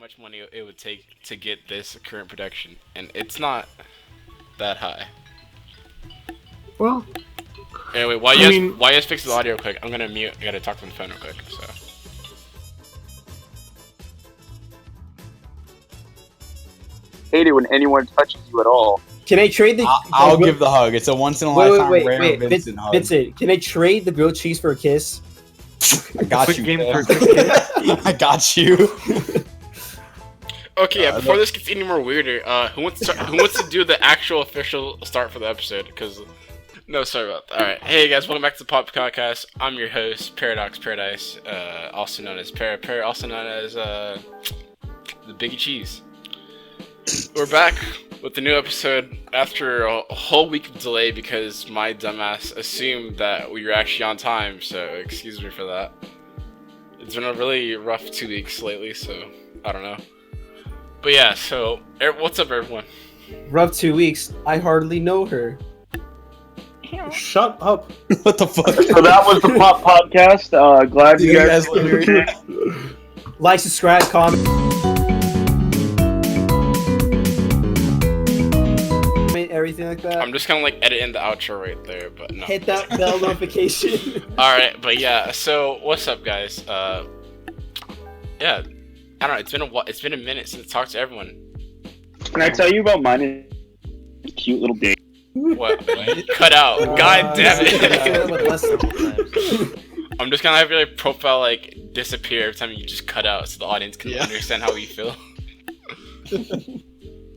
much money it would take to get this current production, and it's not that high. Well, anyway, while you guys fix the audio quick, I'm gonna mute. I gotta talk to the phone real quick. So. Hate it when anyone touches you at all. Can I trade the? I'll give the hug. It's a once in a lifetime rare Vincent hug. Vincent, can I trade the grilled cheese for a kiss? I got you. I got you. Okay, yeah. Before this gets any more weirder, who wants to do the actual official start for the episode? Because no, sorry about that. All right, hey guys, welcome back to the Pop Podcast. I'm your host, Paradox Paradise, also known as Para, also known as the Biggie Cheese. We're back with the new episode after a whole week of delay because my dumbass assumed that we were actually on time, so excuse me for that. It's been a really rough 2 weeks lately, so I don't know. But yeah, so what's up, everyone? Rough 2 weeks. I hardly know her. Shut up. What the fuck? So that was the Pop Podcast. Glad you guys like, subscribe, comment, everything like that. I'm just kind of like editing the outro right there, but no. Hit that bell notification. Alright, but yeah, so what's up, guys? Yeah, I don't know, it's been a minute since I talked to everyone. Can I tell you about mine and cute little date? What? Cut out. God damn it. I'm just gonna have your profile disappear every time you just cut out so the audience can understand how you feel.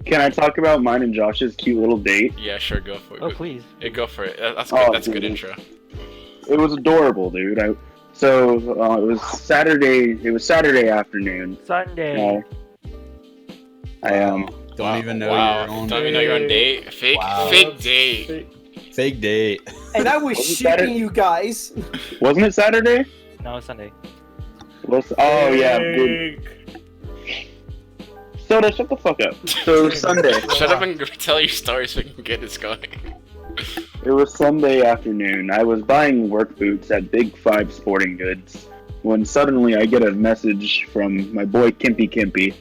Can I talk about mine and Josh's cute little date? Yeah, sure, go for it. Oh, please. Yeah, go for it. That's good. That's a good intro. It was adorable, dude. It was Saturday. It was Saturday afternoon. Sunday. Don't even know you're on Don't even know you're on date. Fake date. Fake date. And I was shipping you guys. Wasn't it Saturday? No, it's Sunday. Oh yeah. Dude. Soda, shut the fuck up. So it was Sunday. Shut up and tell your story so we can get this going. It was Sunday afternoon. I was buying work boots at Big 5 Sporting Goods when suddenly I get a message from my boy Kimpy.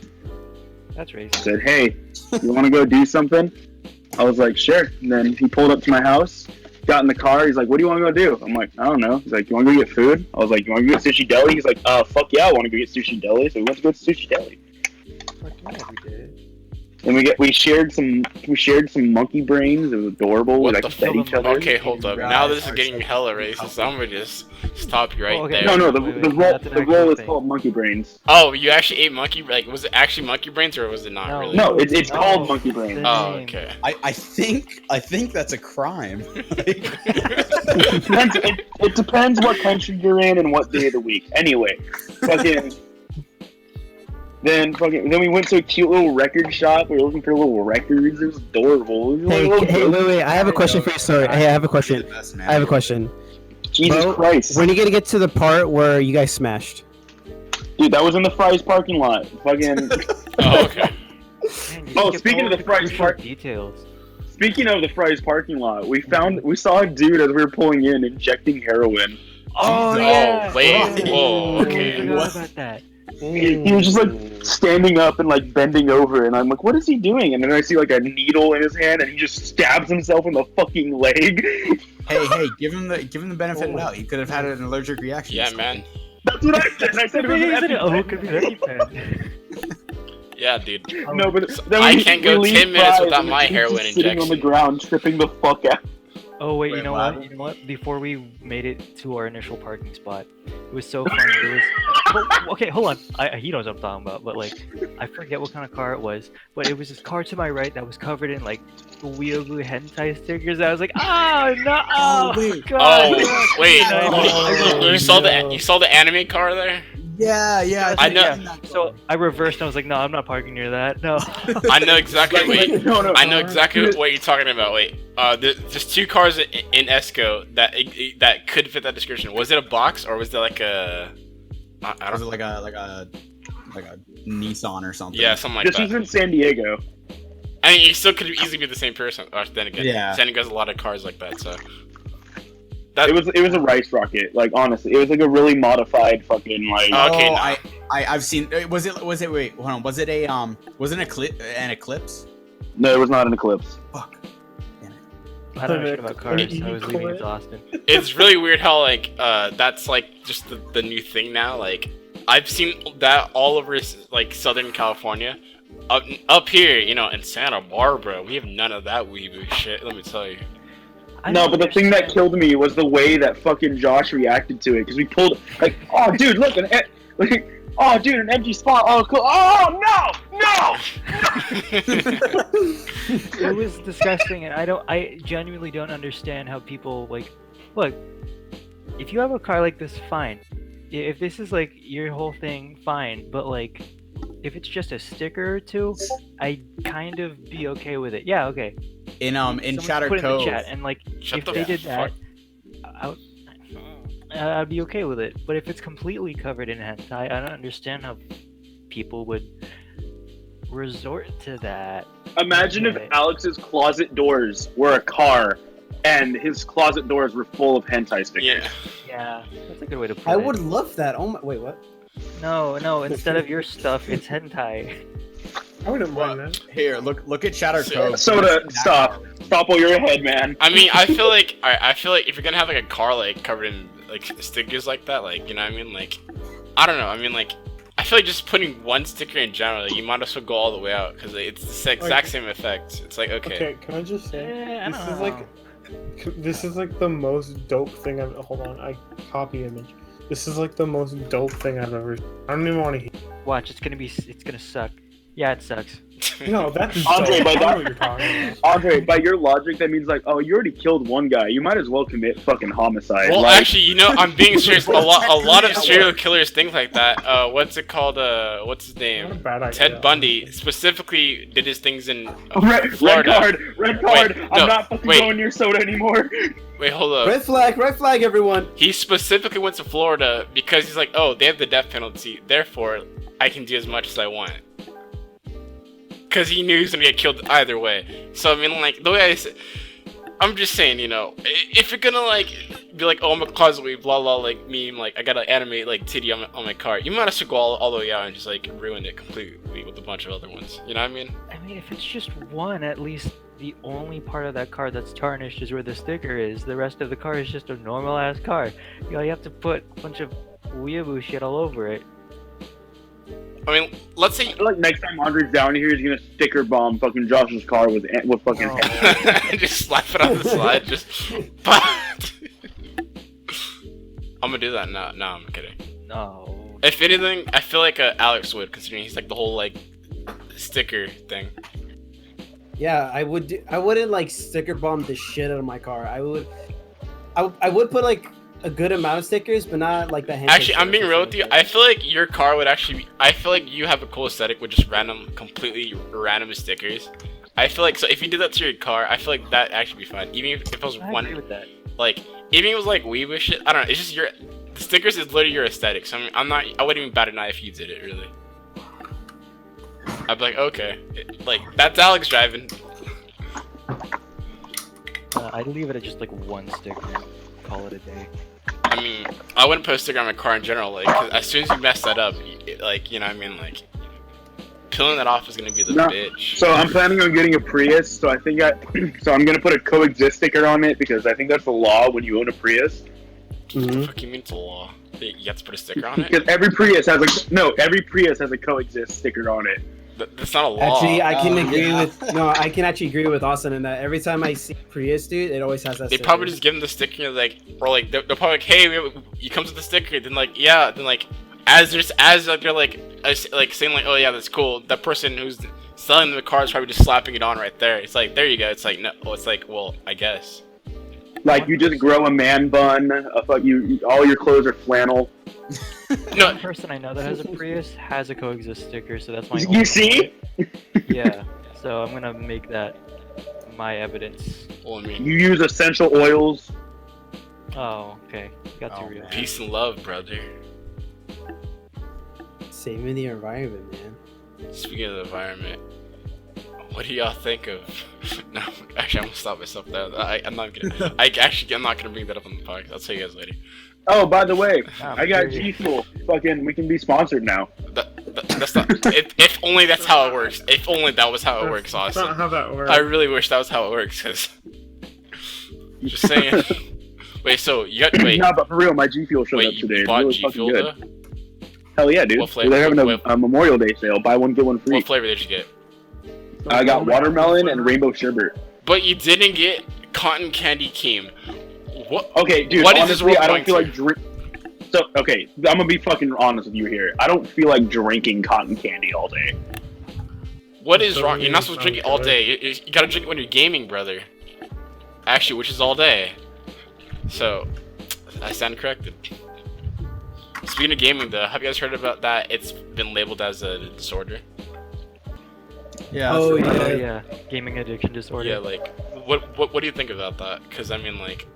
That's racist. Said, hey, you want to go do something? I was like, sure. And then he pulled up to my house, got in the car. He's like, what do you want to go do? I'm like, I don't know. He's like, you want to go get food? I was like, you want to go get Sushi Deli? He's like, fuck yeah, I want to go get Sushi Deli. So we went to go to Sushi Deli. And we shared some monkey brains. It was adorable. What we the fed each other. Okay, hold up. Now this is getting hella racist. I'm gonna just stop you right there. No, the roll is called monkey brains. Oh, you actually ate monkey? Was it actually monkey brains or was it not really? No, it's called monkey brains. Oh, okay. I think that's a crime. It depends what country you're in and what day of the week. Anyway, Then we went to a cute little record shop. We were looking for little records. It was adorable. Wait. I have a question for you. Sorry. Hey, I have a question. Jesus Christ. When are you gonna get to the part where you guys smashed? Dude, that was in the Fry's parking lot. Fucking. Oh, okay. Man, speaking of the Fry's details. Speaking of the Fry's parking lot, we saw a dude as we were pulling in injecting heroin. Oh yeah. Wait. Whoa. Okay. I forgot about that. He was just standing up and bending over, and I'm like, what is he doing? And then I see a needle in his hand, and he just stabs himself in the fucking leg. Hey, give him the benefit of the doubt. He could have had an allergic reaction. Yeah, man. That's what I said. I said it was an could be EpiPen. Yeah, dude. No, but then I can't go 10 minutes without my heroin injection. Sitting on the ground, tripping the fuck out. Oh wait, you know what? Before we made it to our initial parking spot, it was so funny. Okay, hold on. He knows what I'm talking about, but I forget what kind of car it was. But it was this car to my right that was covered in weeaboo hentai stickers. I was like, oh no! Oh wait! God, You saw the anime car there? Yeah. I know. Yeah. So I reversed and I was like, no, I'm not parking near that. No. I know exactly. No. I know exactly what you're talking about. Wait. There's two cars in Esco that could fit that description. Was it a box or was it I don't. Was it like a Nissan or something? Yeah, something like that. This was in San Diego. I mean, you still could easily be the same person. Then again, yeah. San Diego has a lot of cars like that. So. That, It was a rice rocket. Like honestly, it was like a really modified fucking like. Okay, Oh, nah. I've seen. Was it? Wait, hold on. Was it a Was it an eclipse? No, it was not an eclipse. Fuck. I don't know shit about cars, so I was leaving it to Austin. It's really weird how like that's like just the new thing now. Like I've seen that all over like Southern California. Up here, you know, in Santa Barbara, we have none of that weeaboo shit. Let me tell you. No, but the thing that killed me was the way that fucking Josh reacted to it. Because we pulled, like, oh, dude, look, oh, dude, an empty spot. Oh, cool. Oh, no! It was disgusting, and I genuinely don't understand how people, like, look, if you have a car like this, fine. If this is, like, your whole thing, fine. But, like, if it's just a sticker or two, I'd kind of be okay with it. Yeah, okay. In Someone Chatter put it in Cove. the chat, and like Shut if the they did fuck. that, I'd be okay with it. But if it's completely covered in hentai, I don't understand how people would resort to that. Imagine if Okay. Alex's closet doors were a car and his closet doors were full of hentai stickers. Yeah. Yeah, that's a good way to put I it. would love that. Oh my, wait, what? No. Instead of your stuff, it's hentai. I wouldn't mind that. Here, look at Chatter So- Cove. Soda, stop while you're ahead, man. I mean, I feel like if you're gonna have like a car like covered in like stickers like that, like you know what I mean, like I don't know. I mean, like I feel like just putting one sticker in general, like, you might as well go all the way out because it's the exact same effect. It's like okay. Can I just say I this don't is know. like this is like the most dope thing I've. Hold on, I copy image. This is like the most dope thing I've ever. I don't even want to hear. Watch, it's gonna suck. Yeah, it sucks. No, that's Andre, dope. by I know that- what you're talking about. Andre, by your logic, that means like, oh, you already killed one guy. You might as well commit fucking homicide. Well, like, actually, you know, I'm being serious. A lot of serial killers, things like that. What's it called? What's his Not a name? bad idea. Ted Bundy specifically did his things in red Florida. card. Wait, no, I'm not fucking wait. going near soda anymore. Wait, hold up. Red flag, everyone. He specifically went to Florida because he's like, oh, they have the death penalty, therefore I can do as much as I want. Because he knew he was gonna get killed either way. So I mean, like the way I'm just saying, you know, if you're gonna like be like, oh, I'm a cosplay, blah blah, like meme, like I gotta animate like titty on my car, you might as well go all the way out and just like ruin it completely with a bunch of other ones. You know what I mean? I mean, if it's just one, at least the only part of that car that's tarnished is where the sticker is. The rest of the car is just a normal ass car. You know, you have to put a bunch of weeaboo shit all over it. I mean, let's say I feel like next time Andre's down here, he's gonna sticker bomb fucking Josh's car with fucking. Oh. just slap it on the slide, just. I'm gonna do that. No, I'm kidding. No. If anything, I feel like Alex would, considering he's like the whole like sticker thing. Yeah, I would. I wouldn't like sticker bomb the shit out of my car. I would put like a good amount of stickers, but not like the. Actually, I'm being real with you. I feel like your car would actually be. I feel like you have a cool aesthetic with just completely random stickers. I feel like so if you did that to your car, I feel like that actually be fine. Even if it was I one, agree with that. like even if it was like weeaboo shit. I don't know. It's just the stickers is literally your aesthetic. So I wouldn't even bat an eye if you did it really. I'd be like, okay, like that's Alex driving. I'd leave it at just like one sticker and call it a day. I mean, I wouldn't put a sticker on my car in general, like, 'cause as soon as you mess that up, like, you know what I mean, like, peeling that off is gonna be the No, bitch. So I'm planning on getting a Prius. So I think so I'm gonna put a coexist sticker on it because I think that's the law when you own a Prius. What the fuck you mean it's a law? You have to put a sticker on it? Because every Prius has a coexist sticker on it. That's not a law. Actually, I can Oh, agree yeah. with. No, I can actually agree with Austin in that. Every time I see Prius, dude, it always has that. They sticker. probably just give them the sticker, like, or like they're probably like, hey, you comes with the sticker. Then like, yeah, then like, as like they're like saying like, oh yeah, that's cool. That person who's selling the car is probably just slapping it on right there. It's like, there you go. It's like, no, it's like, well, I guess. Like you just grow a man bun. All your clothes are flannel. No, One person I know that has a Prius has a coexist sticker, so that's my. You only see? Yeah. So I'm gonna make that my evidence. well, I mean, You use essential oils. Oh, okay. Got Oh, to realize. peace and love, brother. saving the environment, man. Speaking of the environment, what do y'all think of? No, actually. Actually, I'm gonna stop myself there. I'm not gonna bring that up on the podcast. I'll tell you guys later. Oh, by the way, Nah, I got period. G Fuel. Fucking, we can be sponsored now. That's not. If only that's how it works. If only that was how it works, That's Austin. not how that works. I really wish that was how it works, cause. Just saying. Wait, so you got No, but for real, my G Fuel showed wait, up you today. bought It was G fucking Fuel good. though? Hell yeah, dude. What flavor? They're having What- a Memorial Day sale. Buy one, get one free. What flavor did you get? I got watermelon and rainbow sherbet. But you didn't get cotton candy cream. What? Okay, dude, What is this honestly, world I going don't feel to? like drink. So, okay, I'm gonna be fucking honest with you here. I don't feel like drinking cotton candy all day. What is So wrong? You're not supposed to drink it all good. day. You gotta drink it when you're gaming, brother. Actually, which is all day. So, I stand corrected. Speaking of gaming, though, have you guys heard about that? It's been labeled as a disorder. Yeah. Oh, that's right. yeah. Gaming addiction disorder. Yeah, like, what do you think about that? Because I mean, like,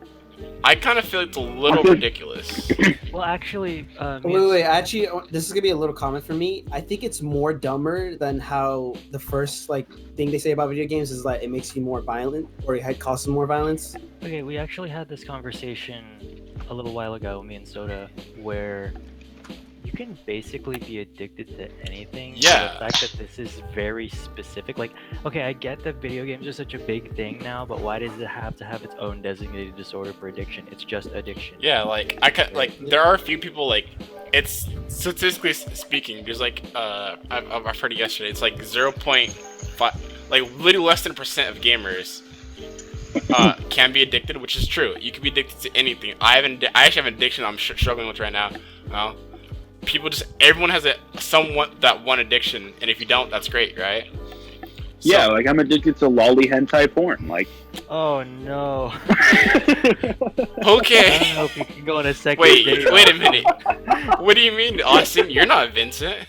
I kind of feel it's a little I feel- ridiculous. Well, actually, Wait. Actually, this is gonna be a little comment for me. I think it's more dumber than how the first like thing they say about video games is like it makes you more violent or it causes more violence. Okay, we actually had this conversation a little while ago, me and Soda, where you can basically be addicted to anything. but Yeah. The fact that this is very specific. Like, okay, I get that video games are such a big thing now, but why does it have to have its own designated disorder for addiction? It's just addiction. Yeah, like there are a few people like it's statistically speaking. There's like I've heard it yesterday. It's like 0.5, like literally less than % of gamers can be addicted, which is true. You can be addicted to anything. I actually have an addiction I'm struggling with right now. Everyone has that one addiction, and if you don't, that's great, right? So- Yeah, like I'm addicted to lolly hentai porn. Like, Oh no. I Okay. don't know if you can go on a second Wait date. a minute. What do you mean, Austin? You're not Vincent.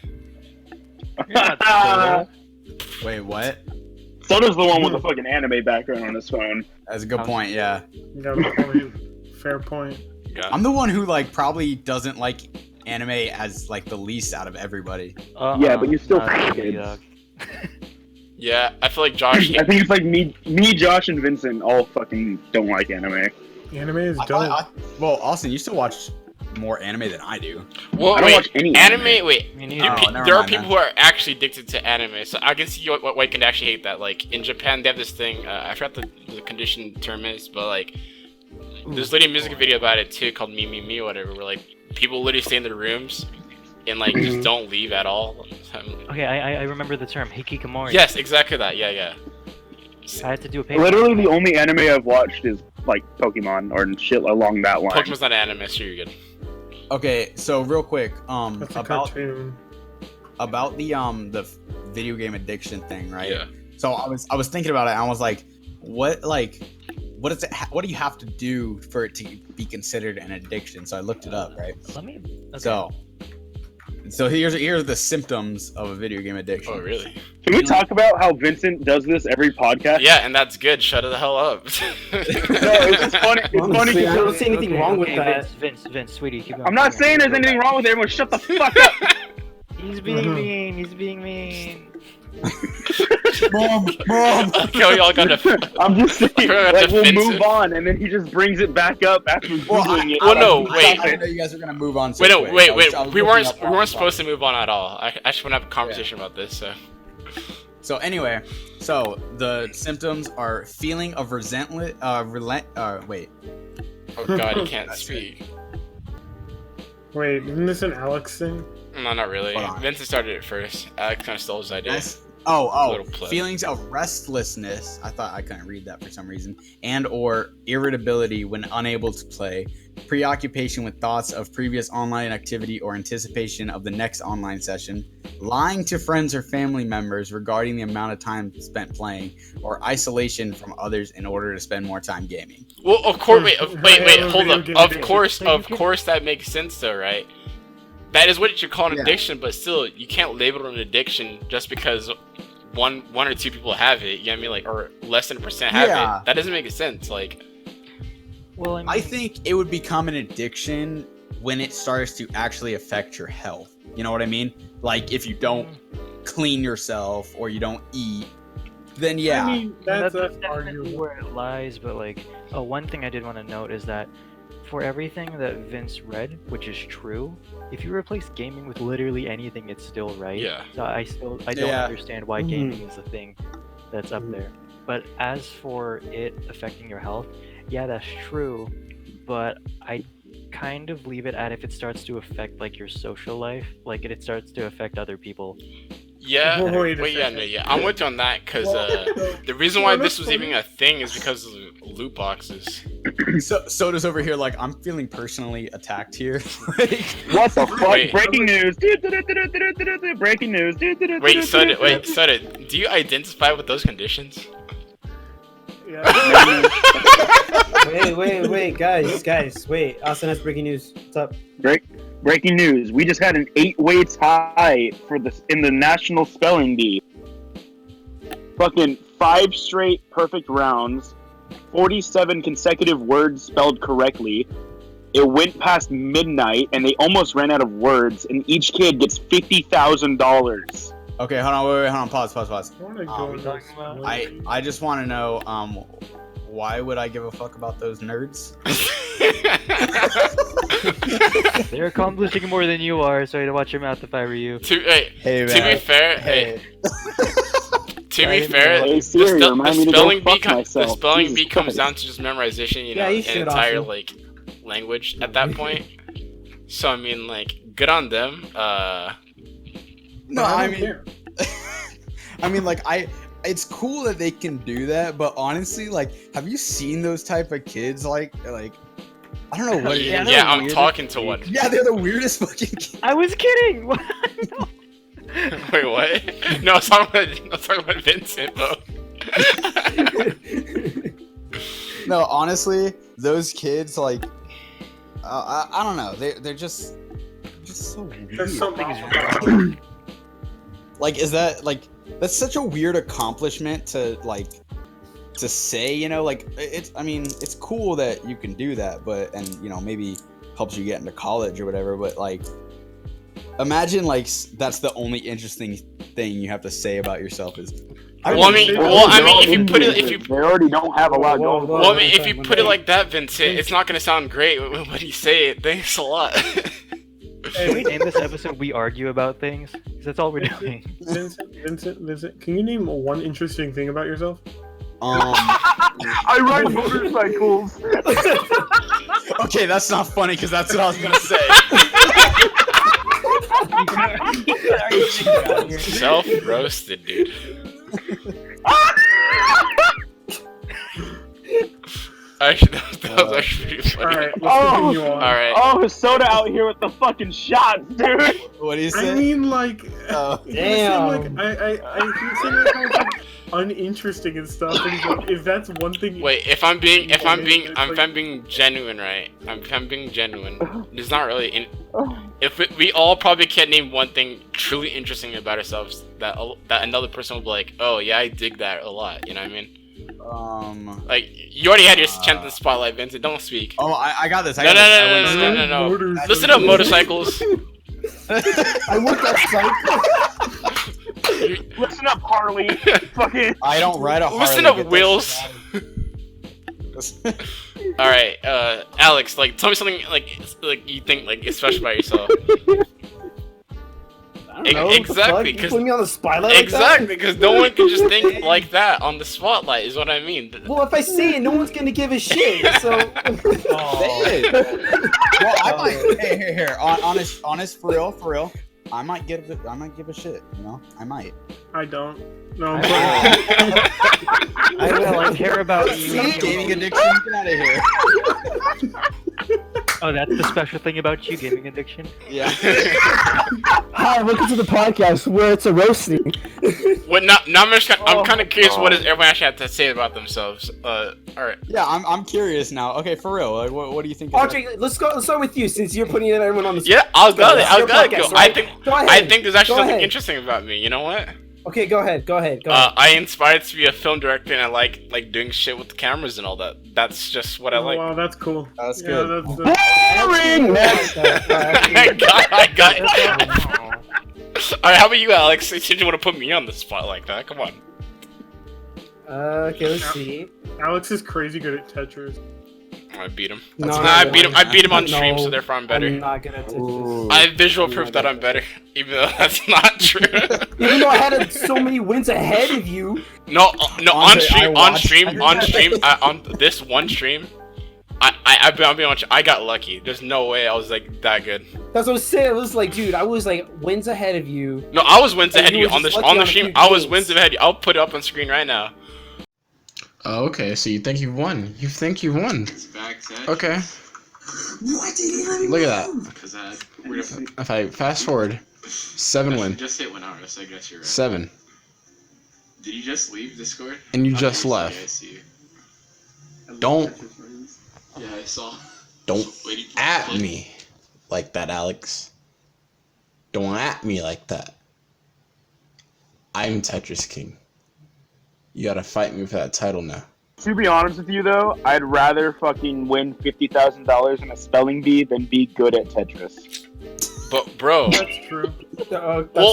You're not Soda. Wait, what? Soda's the one with the fucking anime background on his phone. That's a good point. Yeah. You got a point. Fair point. Yeah. I'm the one who like probably doesn't like anime as like the least out of everybody. Yeah, but you still not fuck really, kids. dog. Yeah, I feel like Josh. I think it's like me, Josh, and Vincent all fucking don't like anime. Anime is I dope. thought- well, Austin, you still watch more anime than I do. Well, I don't wait. watch any Anime. Wait. Me There neither. Oh, never there are mind people then. who are actually addicted to anime, so I can see why you can actually hate that. Like in Japan, they have this thing. I forgot the condition term is, but like there's literally a music video about it too, called "Me Me Me" or whatever, where like people literally stay in their rooms and like just don't leave at all. Okay, I remember the term hikikomori. Yes, exactly that. Yeah. I had to do a paper. Literally, the only anime I've watched is like Pokemon or shit along that line. Pokemon's not anime, so you're good. Okay, so real quick, That's a cartoon. about the video game addiction thing, right? Yeah. So I was thinking about it, and I was like, what is it? What do you have to do for it to be considered an addiction? So I looked it up, right? Let me. Okay. So here's the symptoms of a video game addiction. Oh, really? Can we talk about how Vincent does this every podcast? Yeah, and that's good. Shut the hell up. No, it's just funny. It's funny Honestly, I don't because see anything wrong with that. Vince, sweetie, keep going. I'm not saying there's anything wrong with it. Everyone, shut the fuck up. He's being mean. He's being mean. Mom. Okay, y'all got to. I'm just saying, That's like, we'll offensive. move on, and then he just brings it back up after Well, googling it. Well, no, I wait. didn't know you guys were gonna move on. So Wait, no, quick. wait. I was We looking up weren't supposed to move on at all. I just want to have a conversation about this. So. So anyway, so the symptoms are feeling of resentment. Wait. Oh God, you can't That's speak. Wait, isn't this an Alex thing? No, not really. Hold on. Vincent started it first. Alex kind of stole his idea. Oh, Little plug. feelings of restlessness. I thought I couldn't read that for some reason. And or irritability when unable to play, preoccupation with thoughts of previous online activity or anticipation of the next online session, lying to friends or family members regarding the amount of time spent playing, or isolation from others in order to spend more time gaming. Well, of course. Wait, Yeah, hold video up. game Of addiction. course, So you can- that makes sense, though, right? That is what you call an Yeah. addiction, but still, you can't label it an addiction just because one or two people have it. You know what I mean? Like, or less than a percent have Yeah. it. That doesn't make sense. Like, Well, I mean, I think it would become an addiction when it starts to actually affect your health. You know what I mean? Like if you don't clean yourself or you don't eat, then yeah. I mean, That's that's definitely arguable. where it lies, but like, one thing I did want to note is that for everything that Vince read, which is true, if you replace gaming with literally anything, it's still right. Yeah. So I don't Yeah. understand why gaming is the thing that's up there. But as for it affecting your health, yeah, that's true. But I kind of leave it at if it starts to affect like your social life, like it starts to affect other people. Yeah, Wait a wait, yeah, second. no, yeah. I'm with you on that because the reason why this was even a thing is because of loot boxes. So Soda's over here like, I'm feeling personally attacked here. Like, What the fuck? Wait. Breaking news. Breaking news. Wait, Soda, do you identify with those conditions? Yeah. Wait, guys, wait. Austin has breaking news. What's up? Breaking news. We just had an 8-way tie for in the national spelling bee. Fucking 5 straight perfect rounds. 47 consecutive words spelled correctly. It went past midnight, and they almost ran out of words. And each kid gets $50,000. okay, hold on, wait, hold on, pause. I wanna go into talking about? this. I just want to know, why would I give a fuck about those nerds? They're accomplishing more than you are, so I'd watch your mouth if I were you. Hey, To be fair, to be fair, Hey, the Siri, remind me to go spelling bee fuck myself. the spelling Jesus bee comes Christ. down to just memorization, you know, Yeah, you an should entire also. like language at that point. So I mean, like, good on them. No, I I don't mean, care. I mean, like, it's cool that they can do that, but honestly, like, have you seen those type of kids? Like, I don't know what it is. Yeah, Yeah, I'm weirdest talking to one. Yeah, they're the weirdest fucking kids. I was kidding. What? Wait, what? No, I was talking about Vincent, bro. No, honestly, those kids, like, I don't know. They're just so weird. There's something Something's wrong. Like, is that like that's such a weird accomplishment to say, you know? Like, I mean, it's cool that you can do that, but and you know maybe helps you get into college or whatever. But like, imagine like that's the only interesting thing you have to say about yourself is. Well, I mean, if you put it, if you They already don't have a lot going for Well, I them. mean, if you put it like that, Vincent, it's not gonna sound great when you say it. Thanks a lot. Can we name this episode "We Argue About Things"? Because that's all we're doing. Vincent, can you name one interesting thing about yourself? I ride motorcycles. Okay, that's not funny because that's what I was gonna say. Self-roasted, dude. Actually, that was actually pretty funny. Alright, let's continue on. Alright. Oh, Soda out here with the fucking shots, dude. What do you I say? mean, like, Oh. Damn. I he's saying like how it's like uninteresting and stuff. And he's like, if that's one thing, Wait, if I'm being genuine, right? If I'm being genuine, there's not really. We all probably can't name one thing truly interesting about ourselves that another person will be like, oh yeah, I dig that a lot. You know what I mean? Like, you already had your chance in the spotlight, Vincent. Don't speak. Oh, I got this. I No, got this. I wouldn't no. Motorcycles. Listen up, motorcycles. I worked outside. Listen up, Harley. Fucking. I don't ride a Harley. Listen up, get this Wheels. shit out of here. All right, Alex, like, tell me something like you think like is special about yourself. I don't know. What the Exactly, fuck? You 'cause- put me on the spotlight. like Exactly, that? because no one can just think like that on the spotlight. Is what I mean. Well, if I say it, no one's gonna give a shit. So. Say it. Well, I might. Hey, here. Honest, for real. I might give a shit. You know, I might. I don't. No, I'm I will. I care about you. Gaming addiction. Get out of here. Oh, that's the special thing about you, gaming addiction. Yeah. Hi, welcome to the podcast where it's a roasting. What? Now I'm kind of curious. What does everyone actually have to say about themselves? All right. Yeah, I'm curious now. Okay, for real. Like, what do you think? of Audrey, let's start with you since you're putting everyone on the spot. Yeah, I'll go. It's I'll your go. podcast, right? Go ahead. I think there's actually Go something ahead. interesting about me. You know what? Okay, go ahead. I inspired to be a film director, and I like doing shit with the cameras and all that. That's just what I like. Wow, that's cool. That's Yeah, good. Boring. I got it. All right, how about you, Alex? Since you want to put me on the spot like that, come on. Okay, let's see. Alex is crazy good at Tetris. I beat him. No, Nah, no, I beat him. I beat him on no, stream, so therefore I'm better. I'm not gonna touch this. I have visual proof that I'm better, even though that's not true. Even though I had so many wins ahead of you. No, on Andre, stream, on this one stream, I'll be honest, I got lucky. There's no way I was like that good. That's what I was saying. It was like, dude, I was like wins ahead of you. No, I was wins And ahead of you you were on just the lucky on a stream. few I was games. wins ahead of you. I'll put it up on screen right now. Oh, okay, so you think you won. You think you won. Okay. What did he let me Look at move? that. Because If I fast forward, 7 win. just hit 1 hour, so I guess you're right. 7. Did you just leave Discord? And you just left. I see you. Don't Yeah, I saw. don't at me like that, Alex. Don't at me like that. I'm Tetris King. You gotta fight me for that title now. To be honest with you, though, I'd rather fucking win $50,000 in a spelling bee than be good at Tetris. But bro, That's true. That's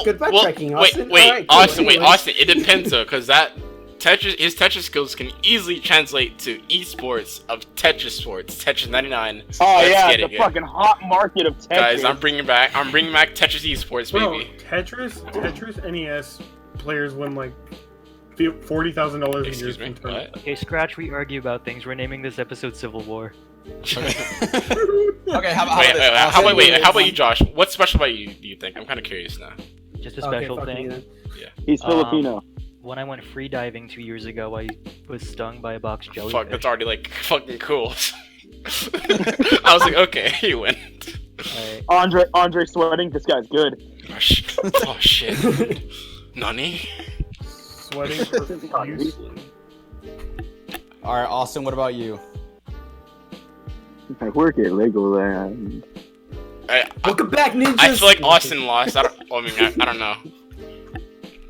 good backtracking, Austin. Wait, Alright, cool. Austin, Anyways. Austin. It depends though, because that his Tetris skills can easily translate to esports of Tetris sports, Tetris 99. Oh Let's yeah, get the it, fucking hot market of Tetris. Guys, I'm bringing back Tetris esports, Bro, baby. Tetris NES players win like $40,000 a year Excuse me. from tournaments. What? Okay, Scratch, we argue about things. We're naming this episode Civil War. Okay, how about Wait, this? how about you, Josh? What's special about you? Do you think? I'm kind of curious now. Just a Okay, special fuck thing. you then. He's Filipino. When I went free diving 2 years ago, I was stung by a box jellyfish. Fuck, that's already like fucking cool. I was like, okay, he went. Alright. Andre sweating. This guy's good. Oh shit. Nani? Sweating profusely. All right, Austin. What about you? I work illegal then. Welcome back, ninjas. I feel like Austin lost. I don't know.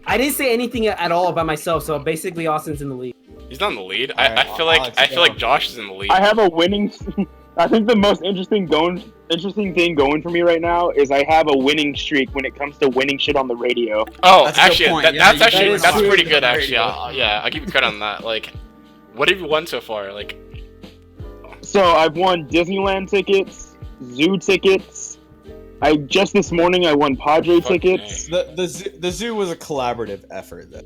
I didn't say anything at all about myself, so basically Austin's in the lead. He's not in the lead. Alright, I feel like Alex, I feel go. like Josh is in the lead. I have a winning. I think the most interesting thing going for me right now is I have a winning streak when it comes to winning shit on the radio. Oh, That's a good actually, point. that, Yeah, that's you actually guys that's are pretty good good. on Actually, radio. yeah, I'll give you credit on that. Like, what have you won so far? Like, So I've won Disneyland tickets, zoo tickets. Just this morning I won Padre Fucking tickets. The zoo was a collaborative effort, but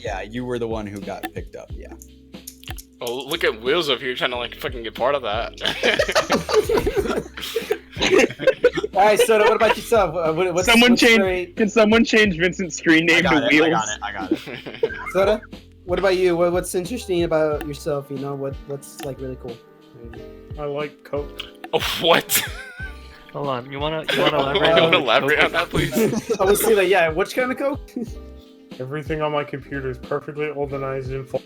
yeah, you were the one who got picked up. Yeah. oh, look at Wheels over here trying to like fucking get part of that. All right, Soda, what about yourself? What's Can someone change Vincent's screen name to Wheels? I got it. Soda, what about you? What's interesting about yourself? You know, what's like really cool? I like Coke. Oh, what? Hold on. You wanna You elaborate? want on to what elaborate Coke on that, is? please? I was saying like, yeah, which kind of Coke? Everything on my computer is perfectly organized and full.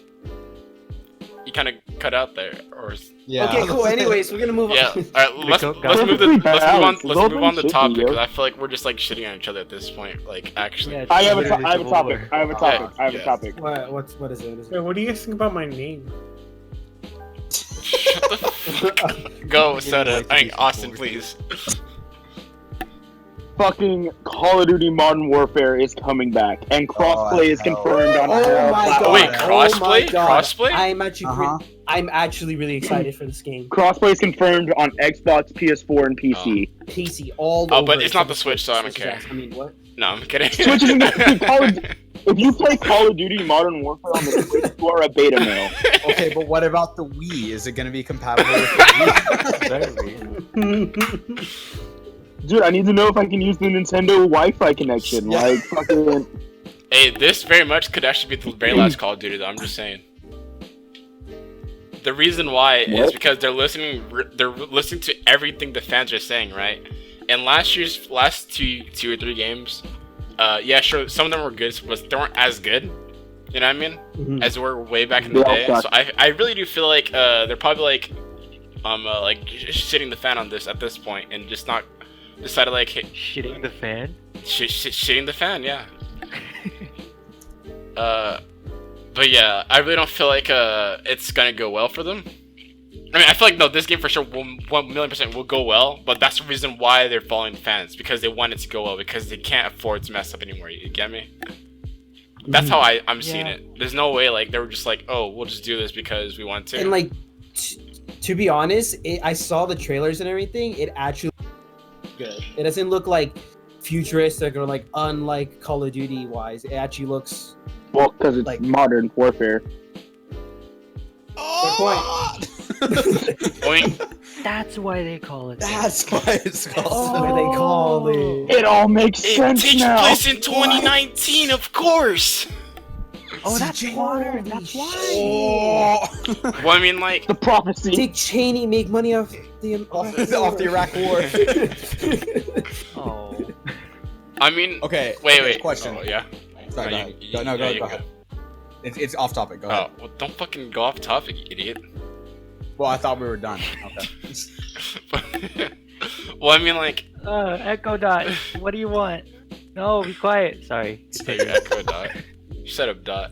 You kind of cut out there, or Yeah. Okay, cool. Anyways, we're gonna move yeah. on. All right, let's Coke let's guy. move the let's move on It's let's move on the open topic shitty, yo. because I feel like we're just like shitting on each other at this point. Like, actually. Yeah, it's I have a literally Civil topic. War. I have a topic. I have a Yeah. topic. What is it? Wait, what do you guys think about my name? Shut the fuck. Go, Soda. I mean, Austin, please. Fucking Call of Duty Modern Warfare is coming back, and crossplay is no. confirmed on Oh all my god! platforms. Wait, Oh my crossplay? god. Crossplay? I'm actually really excited for this game. Crossplay is confirmed on Xbox, PS4, and PC. PC all Oh, over. but it's not the except Switch, so I don't Switch's care. ass. I mean, what? No, I'm kidding. Switch isn't gonna Call of, if you play Call of Duty Modern Warfare on the Switch, you are a beta male. Okay, but what about the Wii? Is it going to be compatible with the Wii? Dude, I need to know if I can use the Nintendo Wi-Fi connection. Yeah. Like, fucking. Hey, this very much could actually be the very last Call of Duty, though. I'm just saying. The reason why is What? because they're listening to everything the fans are saying, right? And last two or three games, yeah, sure, some of them were good, but they weren't as good. You know what I mean? Mhm. As they were way back in the They all day. suck. So I really do feel like they're probably like shitting the fan on this at this point and just not decided like hey, Shitting the fan. shitting the fan, yeah. But yeah, I really don't feel like it's gonna go well for them. I mean, I feel like no, this game for sure 1,000,000% will go well, but that's the reason why they're following the fans, because they want it to go well, because they can't afford to mess up anymore. You get me? That's how I'm seeing Yeah. it. There's no way like they were just like, oh, we'll just do this because we want to. And like, to be honest, I saw the trailers and everything. It actually looks good. It doesn't look like futuristic or like unlike Call of Duty wise. It actually looks. Well, because it's Like- modern warfare. Oh, Boing. That's why they call it. that's why it's That's called. what they call it. It all makes It sense takes now. place in 2019, of course. Oh, that's CJ. water. That's why. Oh. Well, I mean, like, The prophecy. Dick Cheney make money off the off the Iraq War. Oh. I mean, Okay. wait. Question. Oh, yeah. Sorry, No, go ahead. you- Go, no, yeah, go, you go ahead. It's off topic. Go ahead. Oh, well, don't fucking go off topic, you idiot. Well, I thought we were done. Okay. Well, I mean, like, Echo Dot. What do you want? No, be quiet. Sorry. hey, your echo dot. Shut up, dot.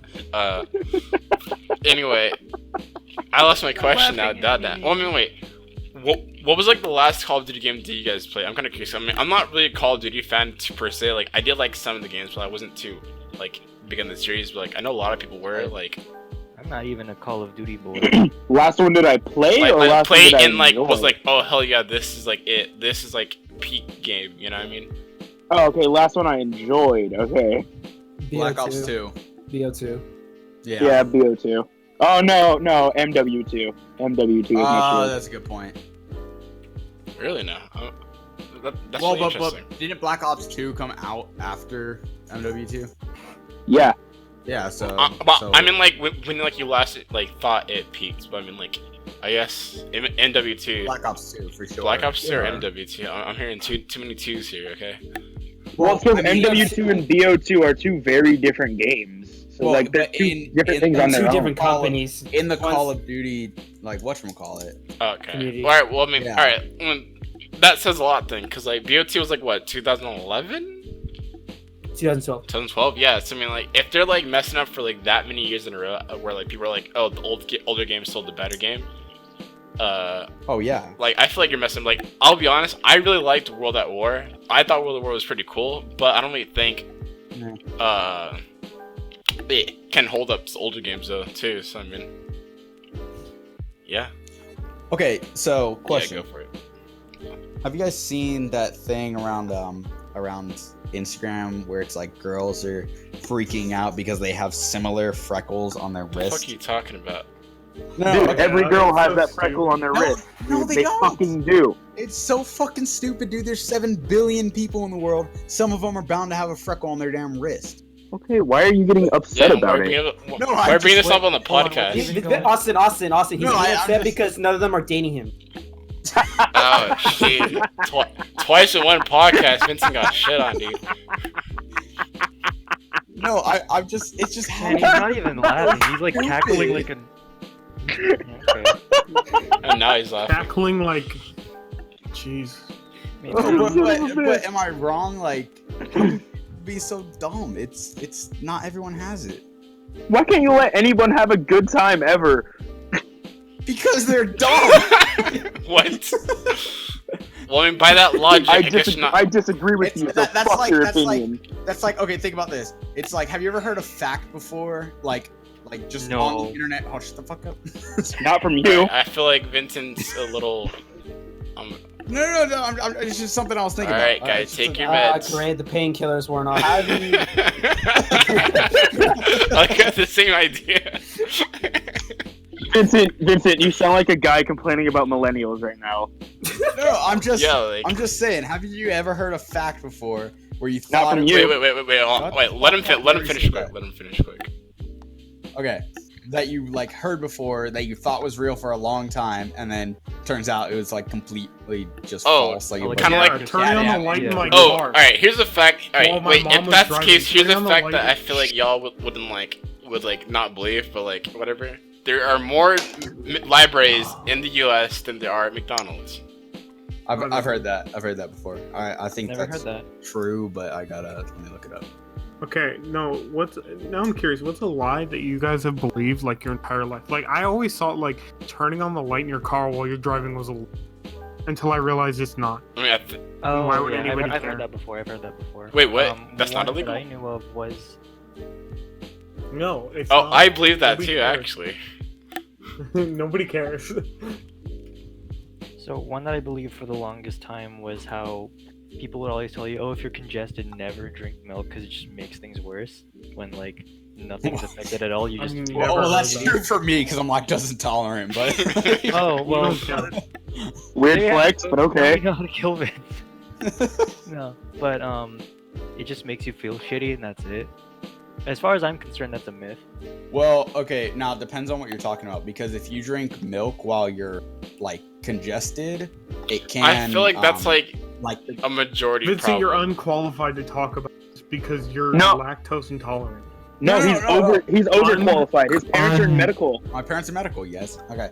Anyway, I lost my question now. laughing Dot. at me. Well, I mean, wait. What was like the last Call of Duty game did you guys play? I'm kind of curious. I mean, I'm not really a Call of Duty fan per se. Like, I did like some of the games, but I wasn't too like big on the series. But like, I know a lot of people were like, I'm not even a Call of Duty boy. Last one did I play, or like last one play did I and like enjoy? was like, oh hell yeah, this is like it. This is like peak game. You know what I mean? Oh, okay. Last one I enjoyed. Okay. Black Ops 2. BO2. Yeah. Yeah, BO2. Oh no, MW2. MW2 is my Oh, shit. that's a good point. Really? No. That's Well, really interesting. but didn't Black Ops 2 come out after MW2? Yeah. Yeah, so. But so- I mean, like when like you last like thought it peaked, but I mean, like I guess MW2, Black Ops 2 for sure. Black Ops 2 or Yeah. MW2. I'm hearing too many twos here. Okay. Well, because I mean, MW2 and BO2 are two very different games. So Well, like they're but two in- different in- things in on Two their own. different Call of- companies. In the One's- Call of Duty, like, whatchamacallit? Okay. Community. All right. Well, I mean, Yeah. all right. That says a lot then, because like BO2 was like what 2011, 2012. 2012. Yeah. So I mean, like if they're like messing up for like that many years in a row, where like people are like, oh, the older game is still the better game. Oh, yeah. Like I feel like you're messing. Like I'll be honest, I really liked World at War. I thought World at War was pretty cool, but I don't really think it can hold up to older games though too. So I mean, yeah. Okay, so, question. Yeah, go for it. Have you guys seen that thing around Instagram where it's like girls are freaking out because they have similar freckles on their What the fuck wrist? are you talking about? No, Dude, okay. every no, girl that's has so that stupid. freckle on their No, wrist. no, Dude, they they don't. fucking do. It's so fucking stupid, dude. There's 7 billion people in the world. Some of them are bound to have a freckle on their damn wrist. Okay, why are you getting upset Yeah, about why it? No, why I are you bringing just this up on the hold on, podcast? Keep it going. Austin. He's No, I'm upset just- because none of them are dating him. Oh shit! Twice in one podcast, Vincent got shit on, dude. No, I'm just. It's just Man, he's not even laughing. He's like cackling like a. Okay. And now he's laughing. Cackling like, jeez. Maybe. but am I wrong? Like, be so dumb. It's not everyone has it Why can't you let anyone have a good time ever? because they're dumb. What? Well, I mean, by that logic, I guess you're not. I disagree with It's- you. So that's fuck like- your that's like- opinion. That's like, okay, think about this. It's like, have you ever heard a fact before? Like just No. on the internet. Oh, shut the fuck up. Not from you. I feel like Vincent's a little. No. It's just something I was thinking All right, about. guys, It's take just your something- meds. Great, the painkillers weren't on. I got the same idea. Vincent, you sound like a guy complaining about millennials right now. No, I'm just saying. Have you ever heard a fact before where you Not thought? from it- you. Wait. Let him finish quick. Let him finish quick. Okay, that you like heard before that you thought was real for a long time, and then turns out it was like completely just false. Like, it like, wasn't- kinda Yeah, like- turning on Yeah, the light in yeah. my Oh, car. alright, here's a fact. While Alright, my wait, mom if was that's the driving, case, here's turning a on the fact light that I and- feel like y'all would not believe, but like, whatever. There are more libraries in the US than there are at McDonald's. I've heard that. I've heard that before. I think Never that's heard that. true, but I gotta let me look it up. Okay, no, now I'm curious, what's a lie that you guys have believed like your entire life? Like, I always thought like turning on the light in your car while you're driving was a lie, until I realized it's not. I mean, Oh, Why would yeah, anybody I've care? heard that before. I've heard that before. Wait, what? That's not one illegal? that I knew of was No, it's Oh, not. I believe that Nobody too, cares. actually. Nobody cares. So one that I believed for the longest time was how people would always tell you, "Oh, if you're congested, never drink milk because it just makes things worse." When like nothing's affected at all, you just. I've Well, never that's heard true that. for me because I'm lactose intolerant. But Oh well. You don't count. Weird Yeah, flex, but now okay. we know how to kill Vince. No, but it just makes you feel shitty, and that's it. As far as I'm concerned, that's a myth. well, okay. Now it depends on what you're talking about because if you drink milk while you're like congested, it can. I feel like that's like like a majority Vincent, problem. you're unqualified to talk about this because you're No. lactose intolerant. No, No, he's no, no. he's overqualified. His parents are in medical. my parents are medical. Yes. Okay.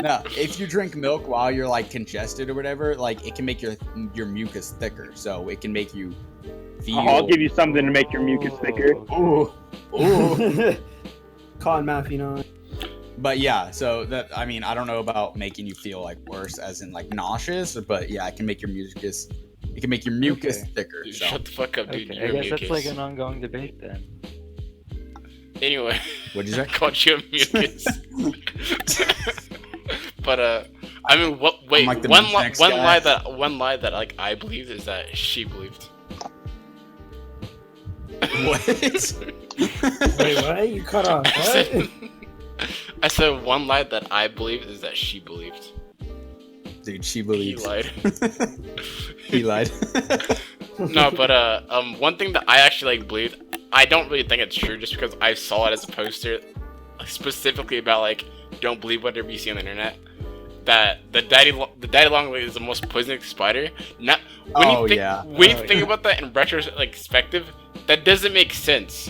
No, if you drink milk while you're like congested or whatever, like it can make your mucus thicker, so it can make you feel. I'll give you something to make your mucus thicker. Ooh, ooh. Cotton mouth, you know. But yeah, so that I mean, I don't know about making you feel like worse, as in like nauseous, but yeah, it can make your mucus. It can make your mucus Okay. thicker. Dude, So. shut the fuck up, dude. Okay, You're I guess mucus. that's like an ongoing debate then. Anyway, What'd you say? I called you a mucus. But I mean, what? Wait, I'm like the one next guy. lie that like I believed is that she believed. What? Wait, what? You cut off. I What? said, I said one lie that I believed is that she believed. Dude, she He believes. lied. He lied. No, but one thing that I actually like believed, I don't really think it's true, just because I saw it as a poster, specifically about like don't believe whatever you see on the internet. That the daddy longlegs is the most poisonous spider. Not when Oh, you think yeah. when you Oh, think about that in retrospective, that doesn't make sense.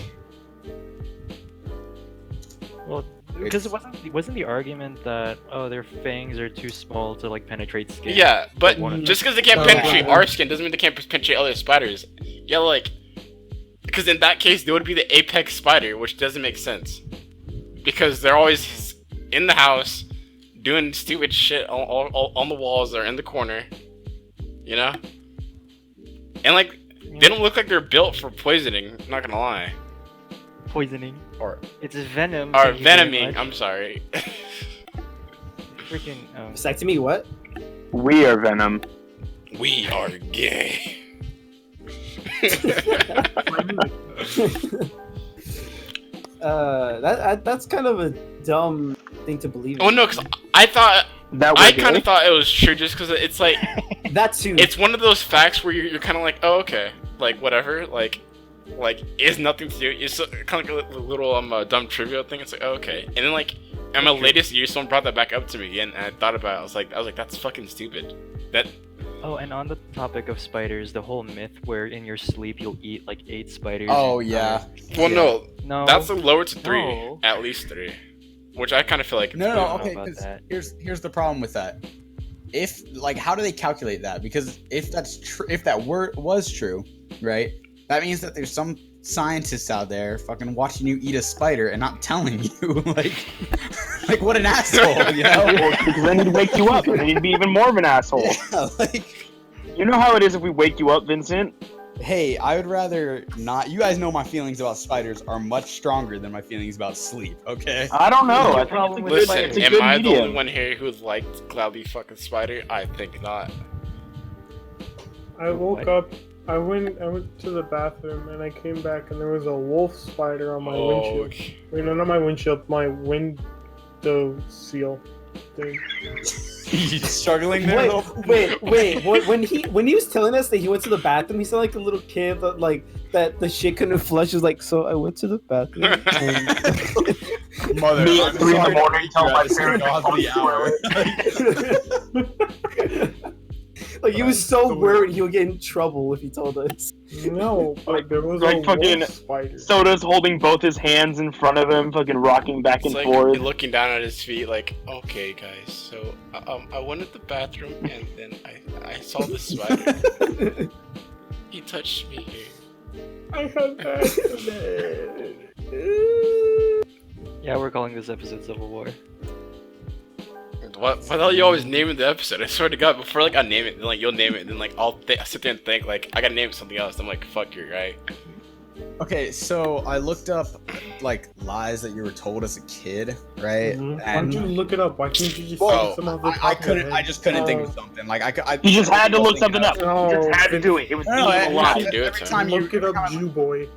Well, because it wasn't the argument that their fangs are too small to like penetrate skin. Yeah, but One of just because they can't Oh, penetrate yeah. our skin doesn't mean they can't penetrate other spiders. Yeah, like, because in that case they would be the apex spider, which doesn't make sense. Because they're always in the house doing stupid shit on the walls or in the corner, you know. And like, they don't look like they're built for poisoning. I'm not gonna lie. Poisoning. Or It's venom. or thank you very venoming. much. I'm sorry. Freaking. Vasectomy, what? We are Venom. We are gay. That's kind of a dumb thing to believe. Oh no, because I thought That I we're kind gay? of thought it was true, just because it's like that too. it's one of those facts where you're kind of like, oh okay, like whatever, like it's nothing to do. It's kind of like a little dumb trivia thing. It's like, oh, okay, and then like in my latest year, someone brought that back up to me again, and I thought about it. I was like, that's fucking stupid. That Oh, and on the topic of spiders, the whole myth where in your sleep you'll eat like 8 spiders. Oh in yeah. well, no, No. that's lower to 3, No. at least 3, which I kind of feel like. No, I no, don't know okay. about 'Cause that. here's the problem with that. If like, how do they calculate that? Because if that's true, if that was true, right? That means that there's some scientists out there fucking watching you eat a spider and not telling you. like what an asshole, you know? Well, because then he'd wake you up, and then he'd be even more of an asshole. Yeah, like. You know how it is if we wake you up, Vincent? Hey, I would rather not. You guys know my feelings about spiders are much stronger than my feelings about sleep. Okay. I don't know. I problem think with it's a Listen, good, it's a am good I the medium. only one here who liked Cloudy fucking Spider? I think not. I woke What? up. I went to the bathroom and I came back and there was a wolf spider on my Oh, windshield. okay. Wait, no, not my windshield. My window seal thing. You struggling there? Wait, though? wait. When he was telling us that he went to the bathroom, he sounded like a little kid that like that the shit couldn't flush. He was like, so I went to the bathroom. And... Mother, Me I'm at 3 in the sorry to morning, wake tell you my at this parents I ungodly told hour. like he was so worried he would get in trouble if he told us. No, but there was like a fucking wolf spider. Soda's holding both his hands in front of him, fucking rocking back It's and like forth. looking down at his feet, like, okay, guys. So, I went to the bathroom and then I saw the spider. He touched me here. I had that. Yeah, we're calling this episode Civil War. What the hell you always naming the episode? I swear to God, before like I name it, then like you'll name it, and then like I'll sit there and think like I gotta name it something else. I'm like, fuck, you're right. Okay, so I looked up like lies that you were told as a kid, right? Why And don't you look it up? Why can't you just Well, say some of the I top of your couldn't. I head? just couldn't think of something. Like I You just had to look something up. Oh, You just had to do it. It was No, a lot. lot. to do it, every Tim. time you, Look it up, Jew boy.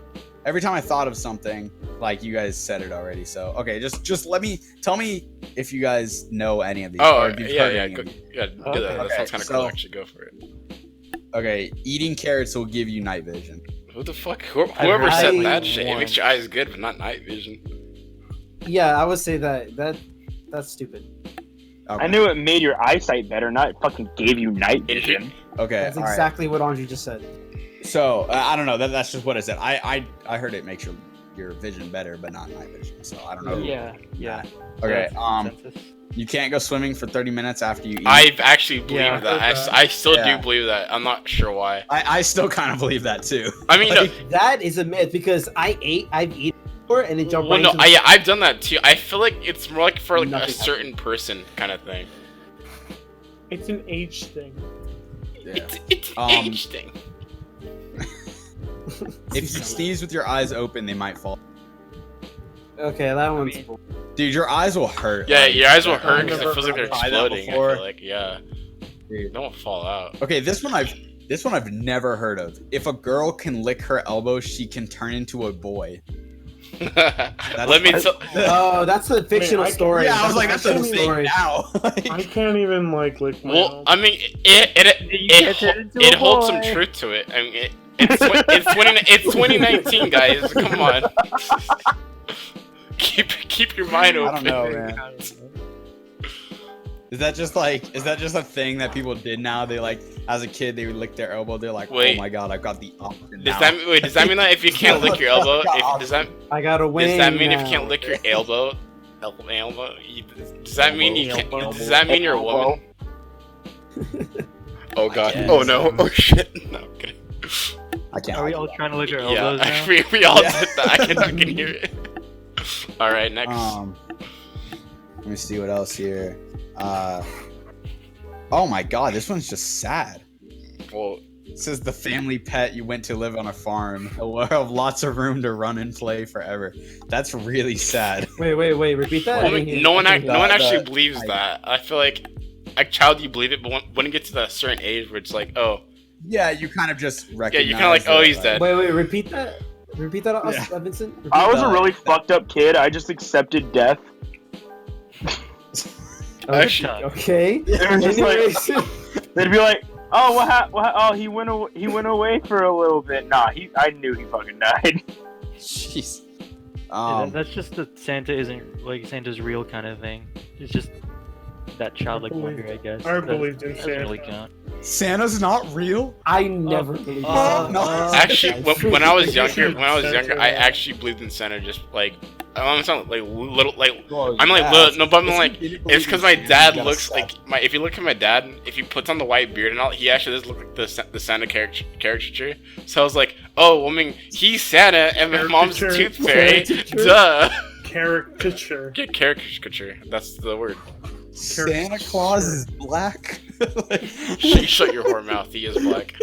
every time I thought of something, like you guys said it already. So okay, just tell me if you guys know any of these. Oh, or if you've yeah, heard yeah, any go, of these. yeah, do that. Okay. That sounds kind of So- cool. Actually, go for it. Okay, eating carrots will give you night vision. Who the fuck? Whoever I- said that shit, it makes your eyes good, but not night vision. Yeah, I would say that's stupid. Okay. I knew it made your eyesight better, not it fucking gave you night vision. Okay, That's all right. exactly what Andre just said. So I don't know. That's just what I said. I heard it makes your vision better, but not night vision. So I don't know. Yeah. Okay. That's consensus. You can't go swimming for 30 minutes after you eat. I've actually believed Yeah, that. I've heard I still Yeah. do believe that. I'm not sure why. I still kind of believe that too. I mean, no, That is a myth because I've eaten before and it jumped well, right no, into the- I've done that too. I feel like it's more like for like a Nothing certain person kind of thing. It's an age thing. Yeah. It's age thing. If you sneeze with your eyes open, they might fall. Okay, that one's Dude, your eyes will hurt. Yeah, like- your eyes will I've hurt because never it feels like they're tried that exploding. I before. feel like, yeah, Dude. don't fall out. Okay, this one I've never heard of. If a girl can lick her elbow, she can turn into a boy. Let me tell. Oh, that's a fictional I- story. Yeah, I was like, That's that's a what I'm fictional saying story. now. I can't even like lick my Well, elbow. I mean, it holds some truth to it. I mean, it's 2019, guys. Come on. Keep your mind I open. don't know, man. Is that just a thing that people did now? They like, as a kid, they would lick their elbow. They're like, Wait. oh my god, I've got the option Does now. that mean that if you can't lick your elbow, does that mean if you can't lick your elbow, does that mean you can't? Does that mean you're a woman? Oh god. guess. Oh no. Oh shit. No. I'm kidding. I can't. Are we all trying to lick our Yeah, elbows now? we all Yeah. did that. I can hear it. All right, next. Let me see what else here. Oh my god, this one's just sad. Well, It says the family pet you went to live on a farm will have lots of room to run and play forever. That's really sad. Wait, repeat that? I didn't hear- no one I didn't hear no one the- actually believes that. I feel like a child you believe it, but when it gets to that certain age where it's like, oh, Yeah, you kind of just recognize. you're kinda like, oh, that, he's dead. Wait, repeat that. Repeat that, Yeah. Vincent. Repeat I was that. a really fucked up kid. I just accepted death. Actually, Okay. It was just like Anyways. they'd be like, "Oh, oh, he went away for a little bit." Nah, I knew he fucking died. Jeez. Yeah, that's just the Santa isn't like Santa's real kind of thing. It's just that childlike wonder, I guess. I believed in doesn't really Santa. count. Santa's not real. I never believed no. actually, when I was younger, I actually believed in Santa. Just like I'm not like little, like I'm like little, no, but I'm like it's because my dad looks like my. If you look at my dad, if he puts on the white beard and all, he actually does look like the Santa caricature. So I was like, oh, I mean, he's Santa and my mom's the Tooth Fairy. Caricature? Duh. Caricature. Get caricature. That's the word. Santa Claus is black. Shut your whore mouth. He is black.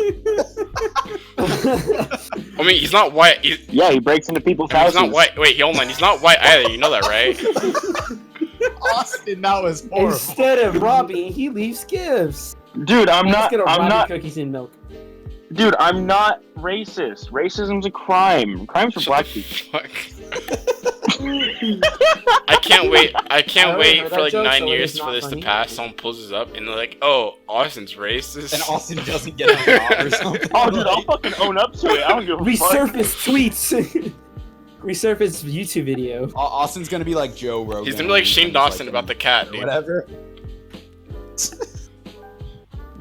I mean, he's not white. Yeah, he breaks into people's He's houses. not white. Wait, hold on. He's not white either. You know that, right? Austin, that was horrible. Instead of robbing, he leaves gifts. Dude, I'm He's not. gonna I'm rob not. you cookies and milk. Dude, I'm not racist. Racism's a crime. Crime's for Shut black the people. fuck. I can't wait. I can't I wait heard for that like joke, 9 so years it's for not this to funny. pass. Someone pulls this up and they're like, "Oh, Austin's racist." And Austin doesn't get a job or something. Oh, dude, I'll fucking own up to it. I don't give a fuck. Resurface tweets. Resurface YouTube video. Austin's gonna be like Joe Rogan. He's gonna be like Shane He's Dawson like, about the cat, or dude. whatever.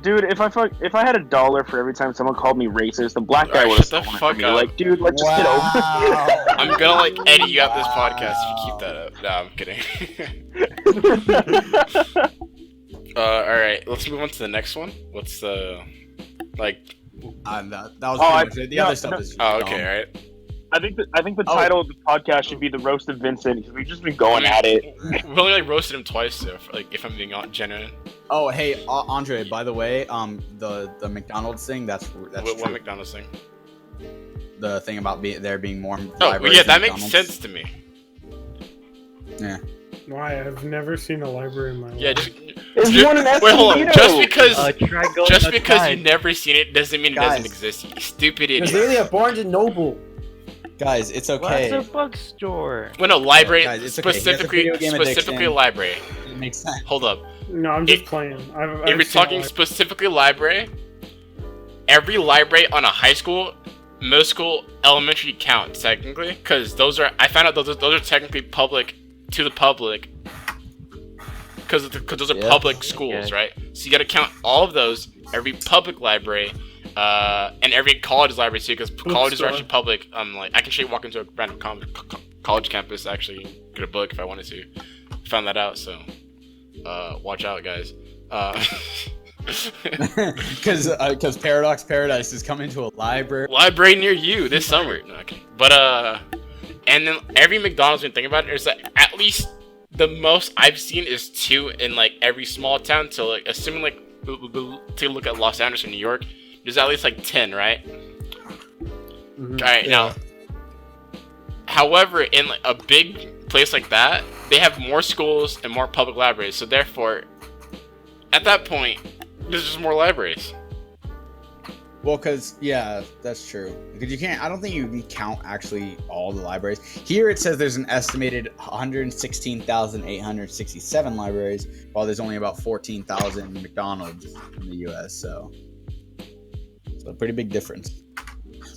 Dude, if I had $1 for every time someone called me racist, the black guy Alright, would have shut the stolen it fuck from me. up. Like, dude, let's just get over it. I'm gonna like edit you out this podcast if you keep that up. Nah, I'm kidding. All right, let's move on to the next one. What's the like? That was Oh, pretty much it. The no, other stuff no. is just Oh, dumb. okay, all right. I think the title of the podcast should be the roast of Vincent because we've just been going at it. We only like roasted him twice, so if I'm being genuine. Oh, hey, Andre. By the way, the McDonald's thing. That's What true. McDonald's thing? the thing about there being more Oh, libraries. yeah, that than makes McDonald's. sense to me. Yeah. Why? I've never seen a library in my life. Yeah, just There's one in wait, hold on. Escondido. Just because you've never seen it doesn't mean it Guys. doesn't exist. You stupid There's idiot. literally a Barnes and Noble. Guys, it's Well, okay. that's a bookstore. Well, no, library Guys, it's okay. He has a specifically video game specifically addiction. library. It makes sense. Hold up. No, I'm just If- playing. If you're talking specifically library, every library on a high school, middle school, elementary counts technically, because I found out those are technically public to the public, because those are Yeah. public schools, right? So you got to count all of those, every public library, and every college library too, because colleges are actually public. Like I can actually walk into a random college campus, actually get a book if I wanted to. Found that out, so watch out, guys. Because Paradox Paradise is coming to a library. Library near you this summer. No, okay. But and then every McDonald's, when you think about it, there's like at least the most I've seen is 2 in like every small town. So like assuming like take a look at Los Angeles or New York, there's at least like 10, right? Mhm. Alright, now however, in like a big place like that, they have more schools and more public libraries, so therefore at that point there's just more libraries. Well, yeah, that's true. Because you can't. I don't think you can count actually all the libraries. Here it says there's an estimated 116,867 libraries, while there's only about 14,000 McDonald's in the U.S. So a pretty big difference.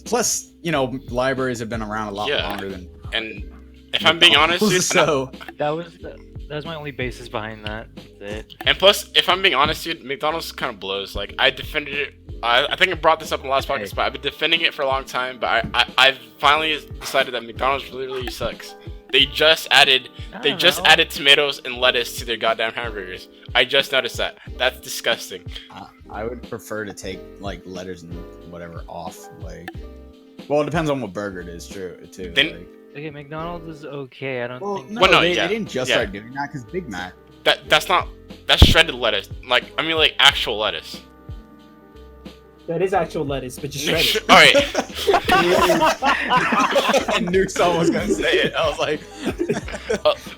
Plus, libraries have been around a lot longer than. And if I'm being honest, dude, so That was my only basis behind that. That's it. and plus, if I'm being honest, dude, McDonald's kind of blows. Like I defended it. I think I brought this up in the last podcast, but I've been defending it for a long time. But I've finally decided that McDonald's really sucks. They just added added tomatoes and lettuce to their goddamn hamburgers. I just noticed that. That's disgusting. I would prefer to take like letters and whatever off. Like, well, it depends on what burger it is. True, too. Then- Okay, McDonald's is okay. I don't think. No, Well, no, they yeah, didn't just yeah. start doing that because Big Mac. That's shredded lettuce. Like actual lettuce. That is actual lettuce, but just shredded. All right. I knew someone was gonna say it. I was like,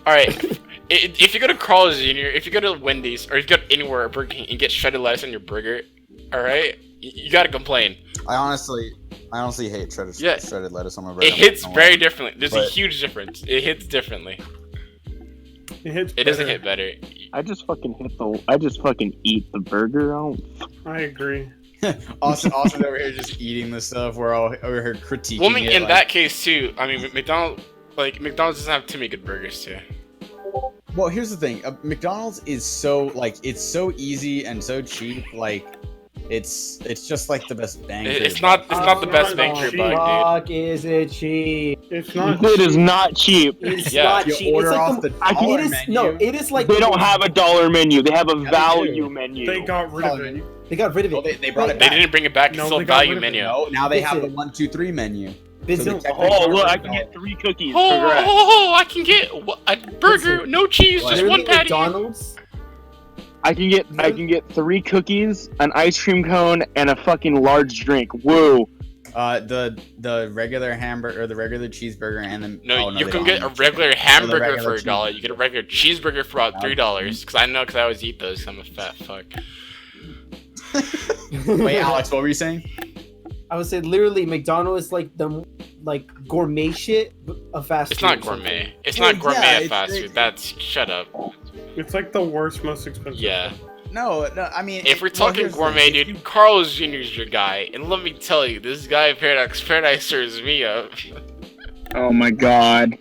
All right. If you go to Carl's Jr., if you go to Wendy's, or if you go anywhere at Burger King and get shredded lettuce on your burger, all right, you gotta complain. I honestly hate shredded lettuce on my burger. It hits very differently. There's a But- huge difference. It hits differently. It doesn't hit better. I just fucking eat the burger. I agree. Austin's over here just eating the stuff. We're all over here critiquing Well, I mean, it. in like, that case too. I mean, McDonald's doesn't have too many good burgers too. well, here's the thing. McDonald's is it's so easy and so cheap. Like, it's just like the best bang. for It's your not buck. the best bang for your buck, Fuck, is it cheap? It's not. It is not cheap. It's Yeah. not You cheap. order It's like off the I can- dollar it is menu. no. It is like They don't have a dollar menu. They have a they do. value menu. They got rid of it. They got rid of Well, it. they brought it They back. didn't bring it back. It's No, still they got value rid of it. menu. No, now they have the Vincent. 1, 2, 3 menu. Vincent, So they Oh, look! I $1. can get 3 cookies. Oh, per rack. I can get a burger, Listen, no cheese, just literally one patty. McDonald's. I can get 3 cookies, an ice cream cone, and a fucking large drink. Woo! The regular hamburger or the regular cheeseburger and the No, you they can don't get a have regular hamburger regular for $1. You get a regular cheeseburger for about $3. Because I always eat those. 'Cause I'm a fat fuck. cheese. Wait, Alex, what were you saying? I would say literally McDonald's is like the gourmet shit of fast It's food. not or something. gourmet. It's Well, not gourmet yeah, at it's- fast food. That's shut up. It's like the worst, most expensive. Yeah. No, I mean, If we're talking gourmet, dude, Carl's Jr. is your guy. And let me tell you, this guy Paradise serves me up. Oh my god!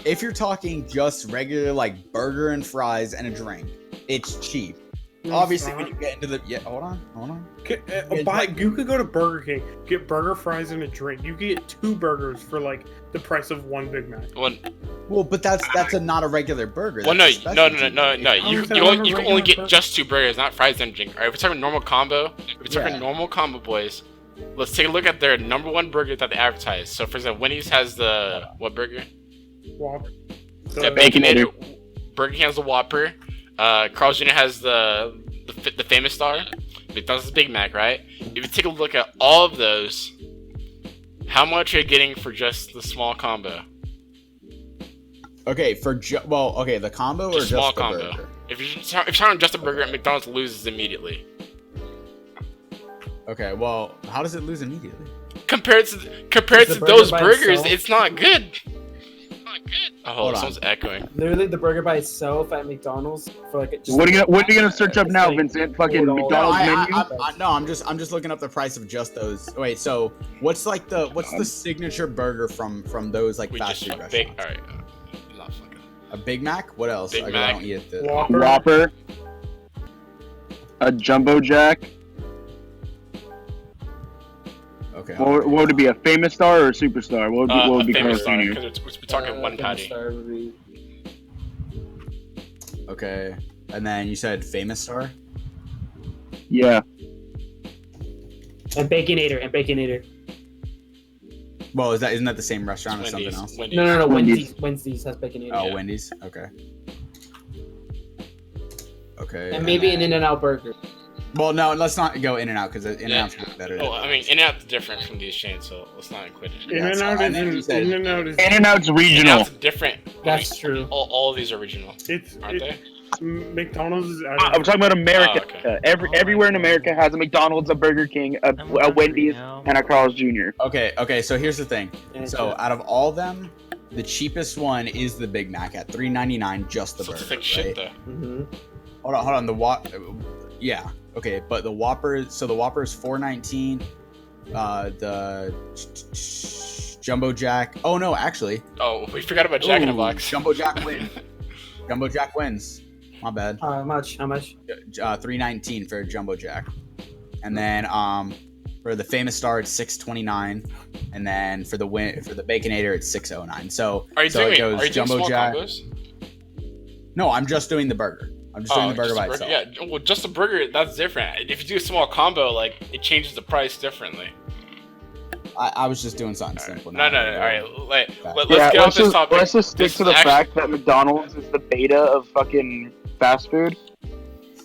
if you're talking just regular like burger and fries and a drink, it's cheap. No, Obviously, it's when not. you get into the hold on. You could go to Burger King, get burger, fries, and a drink. You get 2 burgers for like the price of 1 Big Mac. Well, but that's not a regular burger. Well, no. That's a specialty burger. You is that can not a only regular get burger? just 2 burgers, not fries and drink. Alright, if we're talking normal combo, boys, let's take a look at their number 1 burger that they advertise. So, for example, Wendy's has the what burger? Whopper. Yeah, Baconator. Burger King has the Whopper. Carl's Jr. has the famous star. McDonald's is Big Mac, right? If you take a look at all of those, How much are you getting for just the small combo? Okay, the combo or Just small just the combo. burger? If you're trying just a burger, McDonald's loses immediately. Okay, well, how does it lose immediately? Compared to burger those by burgers, itself? it's not good. Oh, Hold on. someone's echoing. Literally, the burger by itself at McDonald's for like. What are you gonna search up now, like Vincent? Fucking $4. McDonald's menu. I'm just looking up the price of just those. Wait, so what's the signature burger from those like We fast just food big. restaurants? All right. Not fucking. A Big Mac? What else? Big I Mac. don't eat at the. Whopper. A Jumbo Jack. Okay. What would it be? A famous star or a superstar? What would be famous Carl's star, Jr.? because we're talking one patty. Okay. And then you said famous star? Yeah. And Baconator. Well, isn't that the same restaurant as something else? Wendy's. No. Wendy's. Wednesdays has Baconator. Oh, Yeah. Wendy's. Okay. Okay. And maybe then- an In-N-Out burger. Well, no, let's not go In and Out because In and Out's better. Oh, I mean, In-N-Out's different from these chains, so let's not include it. Yeah, so- and then you said- In-N-Out's regional. In-N-Out's different. That's true. All of these are original, aren't they? McDonald's is I'm talking about America. Oh, okay. Everywhere in America has a McDonald's, a Burger King, a Wendy's, and a Carl's Jr. Okay. So here's the thing. Yeah, So sure. out of all of them, the cheapest one is the Big Mac at $3.99, just the So it's burger. like shit, right? though. Mm-hmm. Hold on. Yeah. Okay, but the Whopper. So the Whopper is $4.19. The Jumbo Jack. Oh no, actually. Oh, we forgot about Jack in the Ooh, Box. Jumbo Jack wins. Jumbo Jack wins. My bad. How much? $3.19 for a Jumbo Jack, and then for the famous star it's $6.29, and then for the Baconator it's $6.09. So Are you so doing? it goes Are you doing Jumbo small Jack. combos? No, I'm just doing the burger. I'm just doing the burger just by a burger? itself. Yeah, well, just a burger, that's different. If you do a small combo, like, it changes the price differently. I was just doing something simple. No. All right, let's Yeah, get off this topic. let's just stick This to is the actually- fact that McDonald's is the beta of fucking fast food.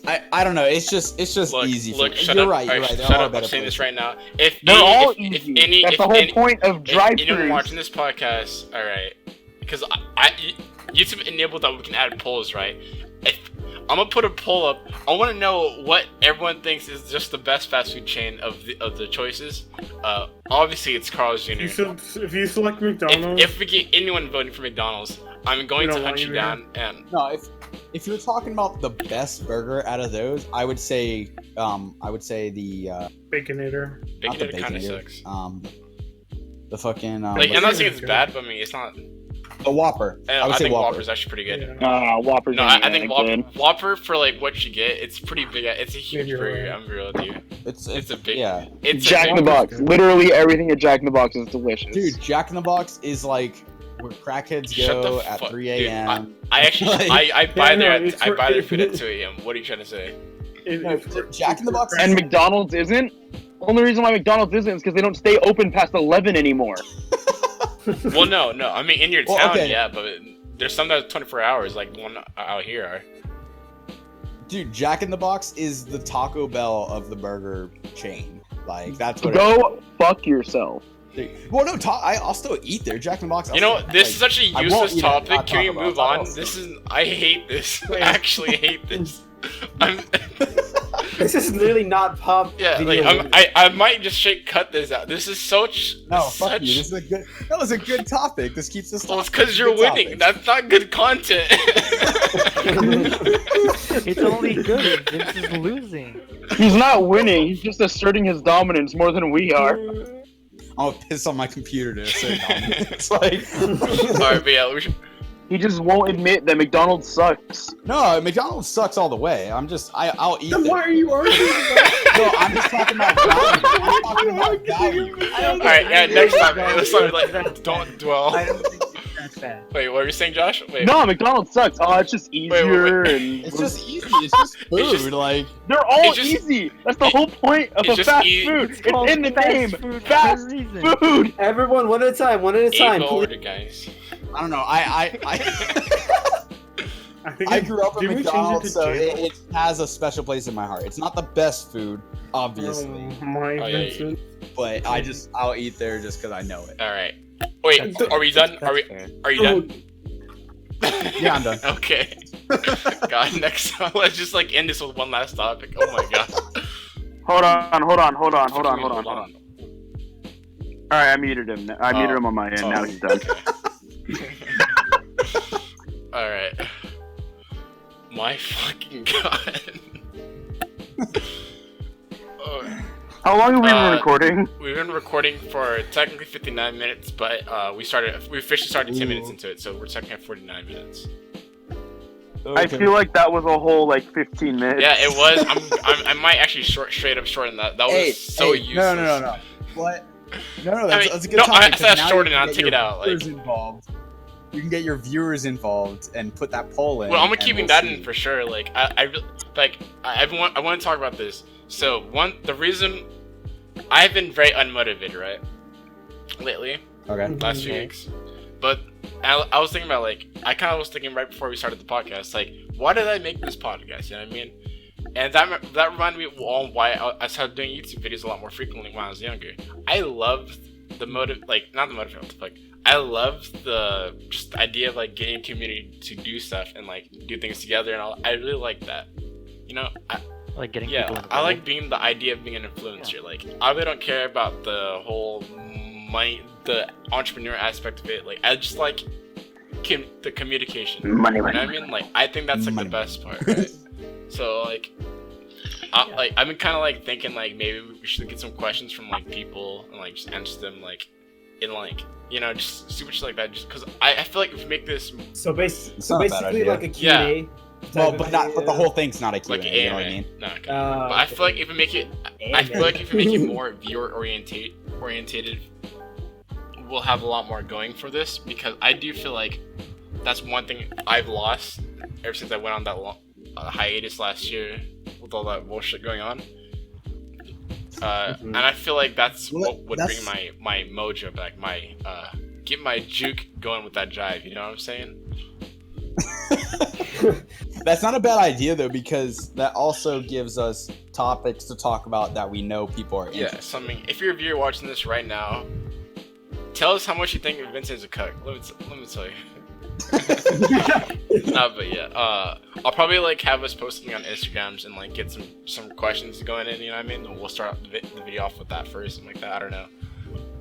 I don't know. It's just easy. Look, for, shut you're up. right. You're Alright, right. There shut are up. I'm better saying this places. right now. If They're all if easy. any, That's if the whole any, point of if anyone drive-thrus. watching this podcast, all right, because YouTube enabled that we can add polls, right? I'm gonna put a poll up. I want to know what everyone thinks is just the best fast food chain of the choices. Obviously, it's Carl's Jr. If you select McDonald's, If we get anyone voting for McDonald's, I'm going We to don't hunt want you you down. And No, if you're talking about the best burger out of those, I would say the Baconator. not the Baconator kind of Baconator, sucks. the fucking Like, I'm not saying it's good. bad, but I mean, it's not. the Whopper. I would I say think Whopper. Whopper's actually pretty good. Yeah. Whoppers. No, ain't I think good. Whopper for like what you get, it's pretty big. It's a huge Maybe you're burger. right. I'm real with you. It's It's a big. yeah, It's Jack a in the big, Box. Literally everything at Jack in the Box is delicious. dude. Jack in the Box is like where crackheads Shut the go at fuck- 3 dude, a.m. I actually Like- I buy no, it's I buy their for- food at 2 a.m. What are you trying to say? Jack in the Box And McDonald's isn't. Only reason why McDonald's isn't is because they don't stay open past 11 anymore. Well, no. I mean, in your Well, town, okay. yeah, but there's some that are 24 hours, like the one out here are. Dude, Jack in the Box is the Taco Bell of the burger chain. Like that's what. Go fuck yourself. Well, no, I'll still eat there. Jack in the Box. You know, this is such a I won't useless eat it, topic. not Can we Taco Bell, move Taco on? Bell's This still- is. I hate this. I actually hate this. I'm. This is literally not pop. Yeah, video like I might just cut this out. This is such. No, fuck such, you. This is a good. That was a good topic. This keeps us. Well, it's because you're winning. That's not good content. It's only good if Vince is losing. He's not winning. He's just asserting his dominance more than we are. I'm gonna piss on my computer to assert dominance. It's like. Alright, but yeah, we should. He just won't admit that McDonald's sucks. No, McDonald's sucks all the way. I'll eat. Then there. why are you arguing about No, I'm just talking about value. I'm talking about value. Alright, yeah, next time. Let's not like don't dwell. I don't think that's bad. Wait, what were you saying, Josh? Wait. No, McDonald's sucks. Oh, it's just easier wait. and It's just easy. It's just food. It's just- like they're all it's just- easy. That's the whole point of it's a just fast easy. food. It's It's called in the fast name. food for Fast a reason. food. Everyone, one at a time. One at a time. Equal please. order, guys. I don't know. I I think I grew up at didn't we change it McDonald's, to so J-Lo? it has a special place in my heart. It's not the best food, obviously, Oh, my Oh, yeah, Vincent. but I'll eat there just because I know it. All right. Wait, That's fair. are we done? Are we? Fair. Are you done? Yeah, I'm done. Okay. God, next time, let's just like end this with one last topic. Oh my god. Hold on. Alright, I muted him. I muted him on my end. Now he's done. Alright. My fucking god. Oh, How long have we been recording? we've been recording for technically 59 minutes, but we officially started 10 minutes into it, so we're technically at 49 minutes. I feel like that was a whole like 15 minutes. Yeah, it was. I might actually straight up shorten that. That was so useless. No. What? No, that's a good no, topic. I said 'cause now shorten you it, can I'll get take your it out. Like, viewers involved. You can get your viewers involved and put that poll in. well, I'm and keeping we'll that see. in for sure. Like, I want to talk about this. So the reason I've been very unmotivated, right, lately, Okay. last few weeks, but I was thinking about like I kind of was thinking right before we started the podcast, like, why did I make this podcast? You know what I mean? And that reminded me of why I started doing YouTube videos a lot more frequently when I was younger. I loved the I loved the just idea of like getting a community to do stuff and like do things together and all. I really like that. You know, Like getting people yeah, involved. I like being the idea of being an influencer. Yeah. Like, I really don't care about the whole money, the entrepreneur aspect of it. Like, I just like the communication. Money. You know what I mean? Like, I think that's like Money. the best part, right? So like, I've been kind of like thinking like maybe we should get some questions from like people and like just answer them like in like, you know, just super shit like that. Just because I feel like if we make this So, It's not a bad basically idea. like a Q&A. Well, type but of not. But the thing, whole thing's not a Q&A. like an You know AMA, what I mean? no, okay. But I feel like if we make it, I feel like if we make it more viewer orientated, we'll have a lot more going for this, because I do feel like that's one thing I've lost ever since I went on that hiatus last year with all that bullshit going on. And I feel like that's what would bring my mojo back, my get my juke going with that jive. You know what I'm saying? That's not a bad idea though, because that also gives us topics to talk about that we know people are interested. Yeah. So I mean, if you're a viewer watching this right now, tell us how much you think Vincent is a cuck. Let me tell you. No, but yeah, I'll probably like have us post something on Instagrams and like get some questions going in. You know what I mean? And we'll start the video off with that first, something like that. I don't know,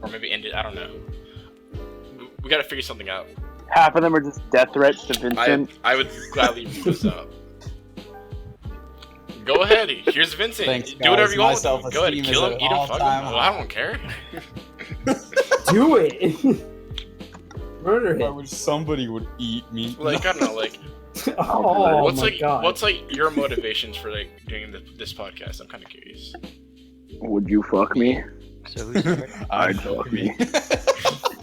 or maybe end it. I don't know. We gotta figure something out. Half of them are just death threats to Vincent. I would gladly read those out. Go ahead. Here's Vincent. Thanks, Do whatever guys. you want My with him. Go ahead. self-esteem Kill is him. at Eat him. an Fuck him. all-time Well, I don't care. Do it. Murder I him. wish somebody would eat me. Like, I don't know. Like, Oh what's my like god. what's like your motivations for like doing this podcast? I'm kind of curious. Would you fuck me? So who's starting? I'd fuck me.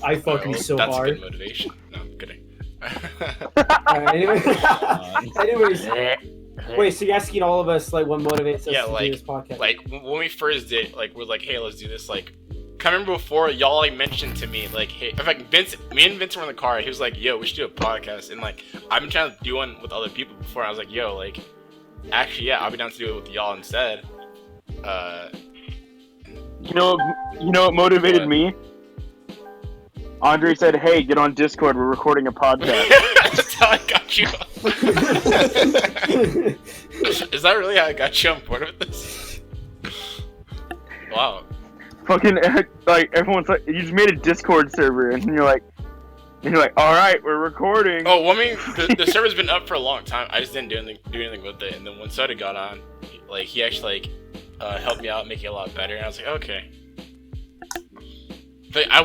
I fuck you Well, so that's a hard. good motivation. No, I'm kidding. Alright, anyways, wait, so you're asking all of us like what motivates us Yeah, to like- do this podcast? Like when we first did, like we're like, hey, let's do this. Like, I remember before y'all like mentioned to me like, hey, in fact, me and Vincent were in the car. He was like, yo, we should do a podcast. And like, I've been trying to do one with other people before. I was like, yo, like, actually, yeah, I'll be down to do it with y'all instead. You know what motivated What? me? Andre said, "Hey, get on Discord. We're recording a podcast." That's how I got you. Is that really how I got you on board with this? Wow. Fucking like everyone's like, you just made a Discord server, and you're like, all right, we're recording. Oh, well, I mean, the server's been up for a long time. I just didn't do anything with it. And then when Soda got on, like, he actually like helped me out, make it a lot better. And I was like, okay. But I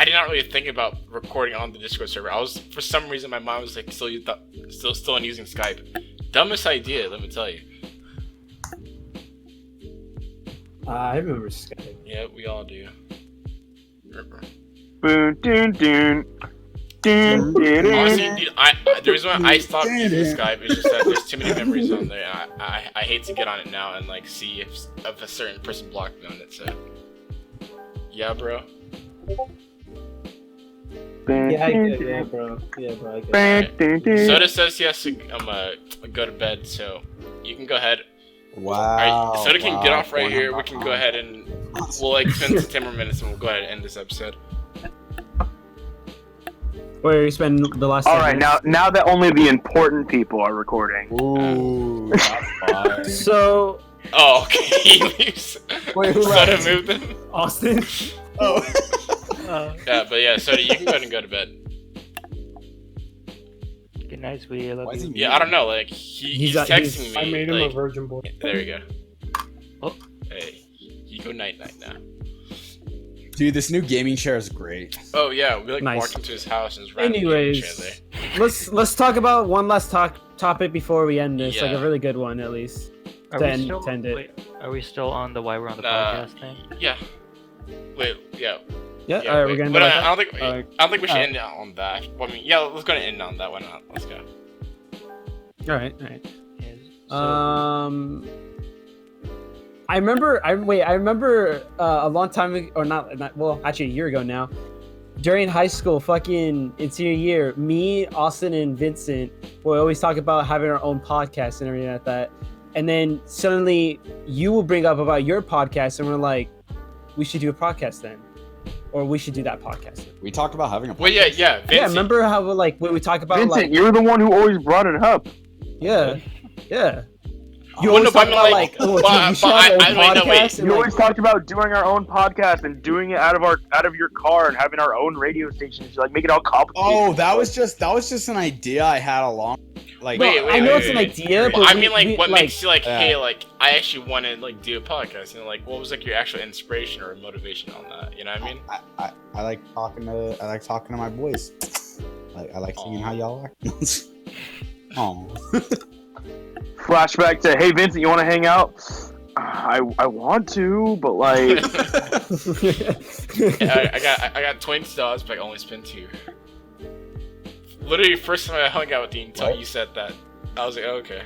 did not really think about recording on the Discord server. For some reason, my mind was like still on using Skype. Dumbest idea, let me tell you. I remember Skype. Yeah, we all do. Boom, dun, dun, dun, dun, dun. Honestly, dude, the reason why I stopped using Skype is just that there's too many memories on there. I hate to get on it now and like see if a certain person blocked me on it. So, yeah, bro. Yeah, I get, yeah, bro. Yeah, bro. I get. Soda says he has to go to bed, so you can go ahead. Wow. Alright, Soda can get off right Wow. here. We can go ahead and we'll spend some 10 more minutes and we'll go ahead and end this episode. Where you spend the last. All right, now that only the important people are recording. Ooh, that's fire. So. Oh, okay. He leaves. Wait, who Soda left? moved him. Austin. Oh. Yeah, but yeah, Soda, you can go ahead and go to bed. Good night, sweetie. I love Why is you. he Yeah, I don't know. Like he's texting me. I made him like, a virgin boy. There you go. Oh. Hey, you go night now. Dude, this new gaming chair is great. Oh yeah, we Nice. walked into his house and his random Anyways, let's talk about one last topic before we end this. Like Yeah. a really good one, at least. Are Then we still, tend it. wait, are we still on the why we're on the Nah. podcast thing? Yeah. Wait. Yeah. Yeah. Yeah, All right, wait, we're gonna. but do I like don't think. Alright. I don't think we should Alright. end it on that. Well, I mean, yeah, let's go ahead and end on that. Why not? Let's go. that. All right. All right. Yeah, so, I remember. I remember a long time ago, or not. Well, actually, a year ago now. During high school, fucking in senior year, me, Austin, and Vincent would always talk about having our own podcast and everything like that. And then suddenly, you will bring up about your podcast, and we're like, we should do a podcast then, or we should do that podcast. Then. We talked about having a. Well, yeah, Vincent. Yeah, remember how like when we talk about Vincent, like you're the one who always brought it up. yeah. You Well, no, always but talk I mean, about like, oh, but- dude, we should but have our own I mean, no, wait. podcast. and, You like, always talked about doing our own podcast and doing it out of your car and having our own radio station. You like make it all complicated. Oh, that was just an idea I had along. Like, No, Wait, I know wait, it's an wait. idea, Well, but I mean, like, we, what makes you like, Yeah. hey, like, I actually want to like do a podcast, and like, what was like your actual inspiration or motivation on that? You know what I mean? I like talking to my boys. I like seeing how y'all are. Oh. Flashback to, hey Vincent, you want to hang out? I want to, but like Yeah, I got 20 stars, but I only spent 2. Literally, first time I hung out with you until What? you said that, I was like, oh, okay.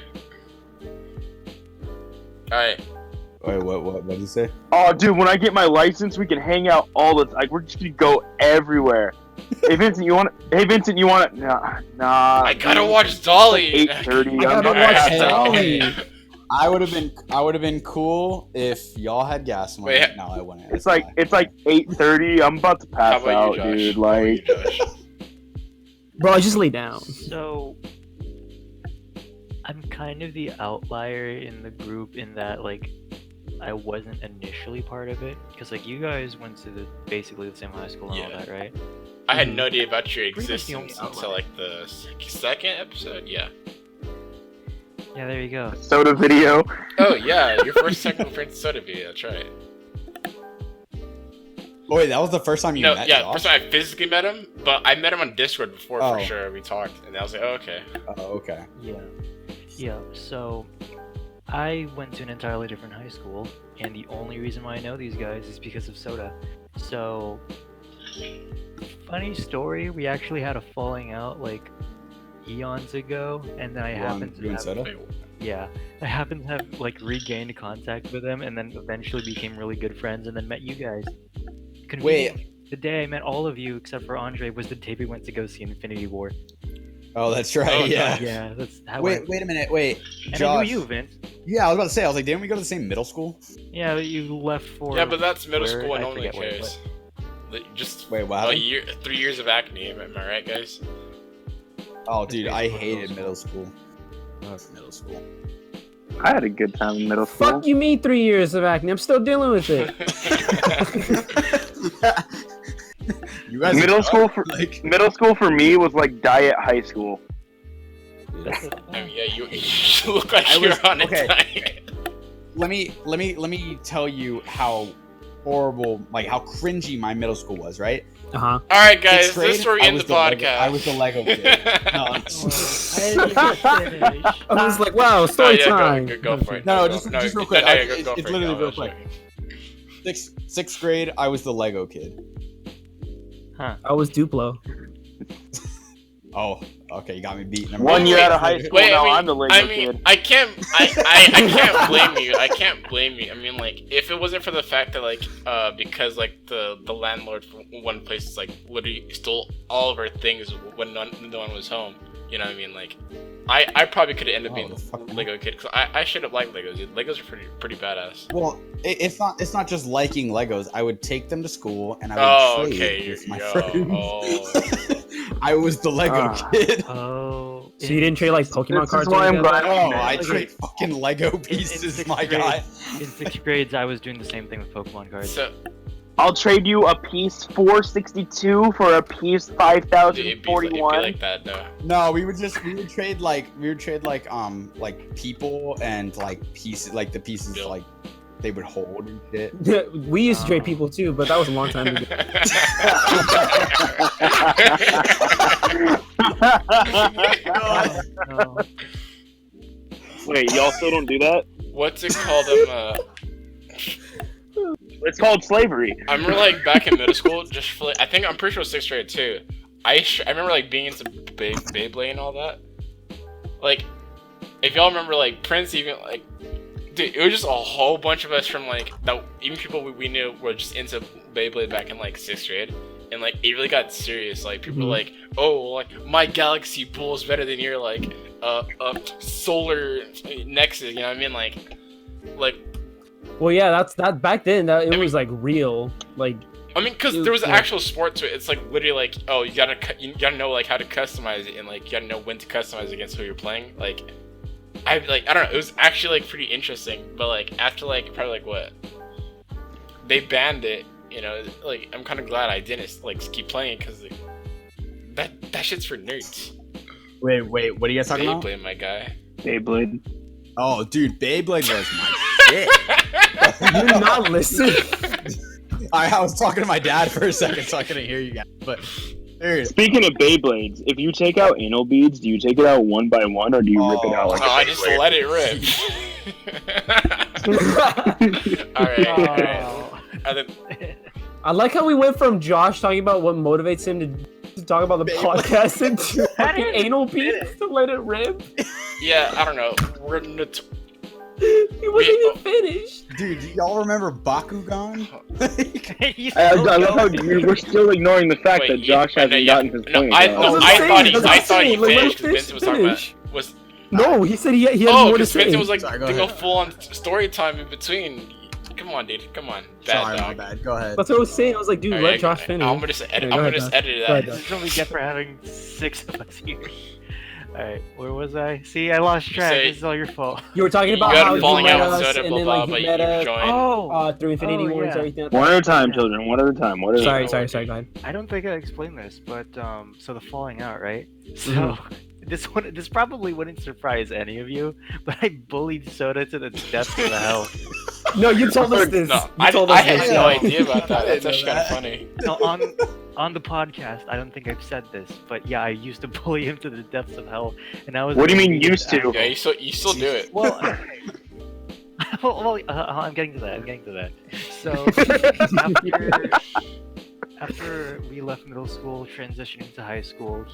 All right. Wait, what did you say? oh dude, when I get my license, we can hang out all the like we're just gonna go everywhere. Hey Vincent, you want? Nah. I gotta watch Dolly. 8:30. I gotta watch Dolly. I would have been cool if y'all had gas money. Wait, No, I wouldn't. It's like 8:30. I'm about to How pass about out, you, Josh? dude. How about you, Like, Josh? Bro, just lay down. So, I'm kind of the outlier in the group in that, like, I wasn't initially part of it. Because, like, you guys went to basically the same high school and Yeah. all that, right? I had no idea about your Pretty much the only existence until outlier. like the second episode. Yeah. Yeah, there you go. soda video. Oh yeah, your first second Prince Soda video. That's right. Oh, wait, that was the first time you No, met yeah, Josh? first time I physically met him, but I met him on Discord before for Oh. sure. We talked, and I was like, oh, okay. Oh, okay. Yeah. Yeah, so I went to an entirely different high school, and the only reason why I know these guys is because of Soda. So, funny story, we actually had a falling out like eons ago, and then I happened to You and have, Soda? Wait, yeah, I happened to have like regained contact with them, and then eventually became really good friends, and then met you guys. Conveniently, the day I met all of you except for Andre was the day we went to go see Infinity War. Oh, that's right. Oh, yeah. Yeah, that's how. Wait a minute. Wait. and I Josh. knew you, Vince. Yeah, I was about to say. I was like, didn't we go to the same middle school? Yeah, you left for. yeah, but that's middle where- school and I no one forget where it cares. Like, just Wait, what a happened? year, 3 years of acne. Am I right, guys? Oh, dude, I basically hated middle middle school. Middle school. I had a good time in middle school. Fuck you mean 3 years of acne? I'm still dealing with it. You guys Middle school for like middle school for me was like diet high school. I mean, yeah, you look like I you're was- on a okay. diet. let me tell you how horrible, like how cringy my middle school was, right? Uh huh. All right, guys, Sixth this grade, is where we I end was the Lego- podcast. I was the Lego kid. No, I didn't even finish. I was like, wow, Oh, story yeah, time. go for it. No, go- just real quick. No, I- go it's for it. literally No, real I was quick. joking. Sixth grade, I was the Lego kid. I was Duplo. Oh, Okay, you got me beat. 1 year out of high school, Wait, now I mean, I'm the Lego kid. I can't can't blame you. I can't blame you. I mean, like, if it wasn't for the fact that, like, because, like, the landlord for one place, like, literally stole all of our things when no one was home. You know what I mean? Like, I probably could have ended up being a Lego kid, because I should have liked Legos. Dude. Legos are pretty badass. Well, it's not just liking Legos. I would take them to school and I would trade with my friends. I was the Lego kid. Oh. So you didn't trade like Pokemon This cards? is why or I'm anything? glad. Oh, I trade fucking Lego pieces, my guy. In 6th grade, I was doing the same thing with Pokemon cards. So, I'll trade you a piece 462 for a piece it'd be 5041. like that, though. No, we would trade like people and like pieces, like the pieces Yeah. like they would hold and shit. We used to trade people too, but that was a long time ago. No. Wait, y'all still don't do that? What's it called? It's called slavery. I remember, like, back in middle school, just for, like, I'm pretty sure it was 6th grade too. I remember, like, being into Beyblade and all that. Like, if y'all remember, like, Prince, even, like, dude, it was just a whole bunch of us from, like, that, even people we knew were just into Beyblade back in, like, 6th grade. And, like, it really got serious. Like, people were like, oh, like, my Galaxy Bull is better than your, like, solar Nexus, you know what I mean? Like, Well, yeah, that's that. Back then, it was like real. Like, I mean, because there was an actual sport to it. It's like literally like, oh, you gotta know like how to customize it, and like you gotta know when to customize against who you're playing. Like, I don't know. It was actually like pretty interesting. But like after like probably like what they banned it, you know, like I'm kind of glad I didn't like keep playing it because like, that shit's for nerds. Wait, what are you guys talking about? Beyblade, my guy. Beyblade. Oh, dude, Beyblade was my shit. you did not listen. I was talking to my dad for a second, so I couldn't hear you guys. But dude, Speaking of Beyblades, if you take out anal beads, do you take it out one by one, or do you rip it out like No, a I just let it rip. Alright. I like how we went from Josh talking about what motivates him to talk about the podcast into fucking anal beads to let it rip. Yeah, I don't know. He wasn't even finished. Dude, do y'all remember Bakugan? I love how we're still ignoring the fact that Josh hasn't gotten his point. I That's thought he what I'm saying. finished because Vincent was talking about No, he said he had more to because say. Vincent was like Sorry, go doing a ahead. full-on story time in between. Come on, dude. Come on. Sorry, Bad my dog. bad. Go ahead. That's what I was saying. I was like, dude, Alright, let Josh finish. I'm gonna just edit. Yeah, I'm go gonna ahead, just edit Go ahead, that. Josh. This is what we get for having 6 of us here. Alright, where was I? See, I lost track. Say- This is all your fault. You were talking about got how him he falling met out with us, soda, and then blah, like blah, he but met you us joined. through Infinity Oh, Wars, yeah. everything. Like One that. at a time, children. One at a time. One at a time. Sorry, go ahead. I don't think I explained this, but so the falling out, right? So Mm-hmm. this probably wouldn't surprise any of you, but I bullied Soda to the depths of the hell. No, you told us this. No, You told us I had this. no idea about that. I That's didn't actually know kind of that. funny. No, on the podcast, I don't think I've said this, but yeah, I used to bully him to the depths of hell, and I was. What do you the mean biggest used to? Yeah, you still do it. Well, okay. I'm getting to that. So after we left middle school, transitioning to high school,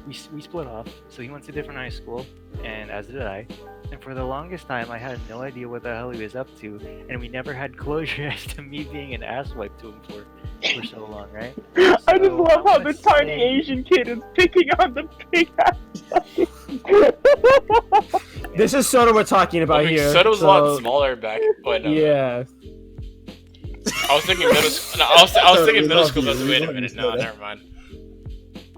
we split off. So he went to a different high school, and as did I. And for the longest time, I had no idea what the hell he was up to, and we never had closure as to me being an asswipe to him for so long, right? I just So, love how wanna the tiny say- Asian kid is picking on the big ass. This is Soda we're talking about I mean, here. Soda was a so- lot smaller back, but Yeah. I was thinking middle school. No, I was thinking middle school. But wait a minute. No, never mind.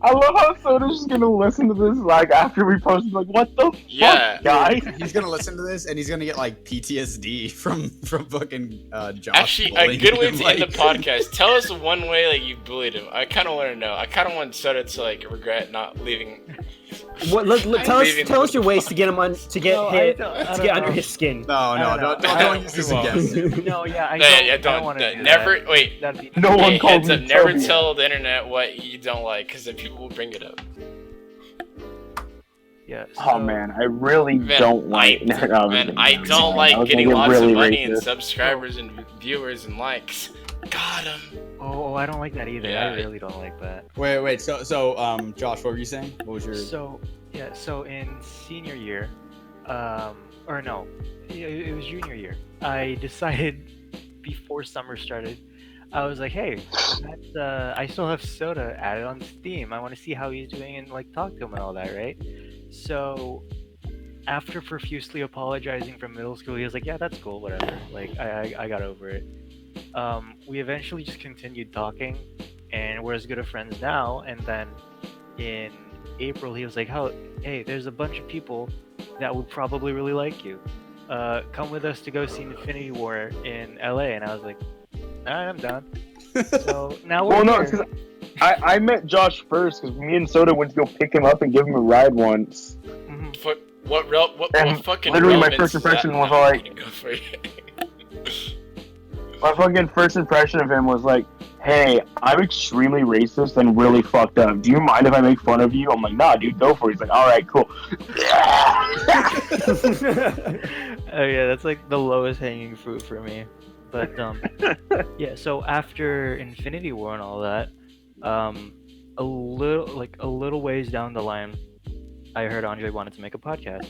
I love how Soda's just gonna listen to this like after we post. Like, what the Yeah. fuck, guys? He's gonna listen to this and he's gonna get like PTSD from fucking Josh. Actually, a bullying good way him, to end the like- podcast. Tell us one way like you bullied him. I kind of want to know. I kind of want Soda to like regret not leaving. What? Tell us your ways to get him on to get No, I hit don't- I to don't get under know. his skin. No, don't use this against. No, yeah, I Yeah, don't want to don't do never that. wait. That'd be No one Hey, called heads me up, never Toby. tell the internet what you don't like, because then people will bring it up. yeah. Oh so- man, I really Man, don't like. Man, I don't like getting lots of money and subscribers and viewers and likes. Got him. Oh, I don't like that either. Yeah. I really don't like that. Wait. So, Josh, what were you saying? What was your? So in senior year, or no, it was junior year. I decided before summer started, I was like, hey, I still have Soda added on Steam. I want to see how he's doing and like talk to him and all that, right? So after profusely apologizing from middle school, he was like, yeah, that's cool, whatever. Like I got over it. We eventually just continued talking, and we're as good of friends now. And then in April, he was like, hey, there's a bunch of people that would probably really like you. Come with us to go see Infinity War in LA. And I was like, alright, I'm down. So now we're Well, no, here. it's 'cause I met Josh first because me and Soda went to go pick him up and give him a ride once. Mhm. And fucking literally my relevance first is that impression was now? like- Go for it. My fucking first impression of him was like, hey, I'm extremely racist and really fucked up. Do you mind if I make fun of you? I'm like, nah, dude, go for it. He's like, alright, cool. Oh yeah, that's like the lowest hanging fruit for me. But yeah. So after Infinity War and all that, a little ways down the line, I heard Andre wanted to make a podcast,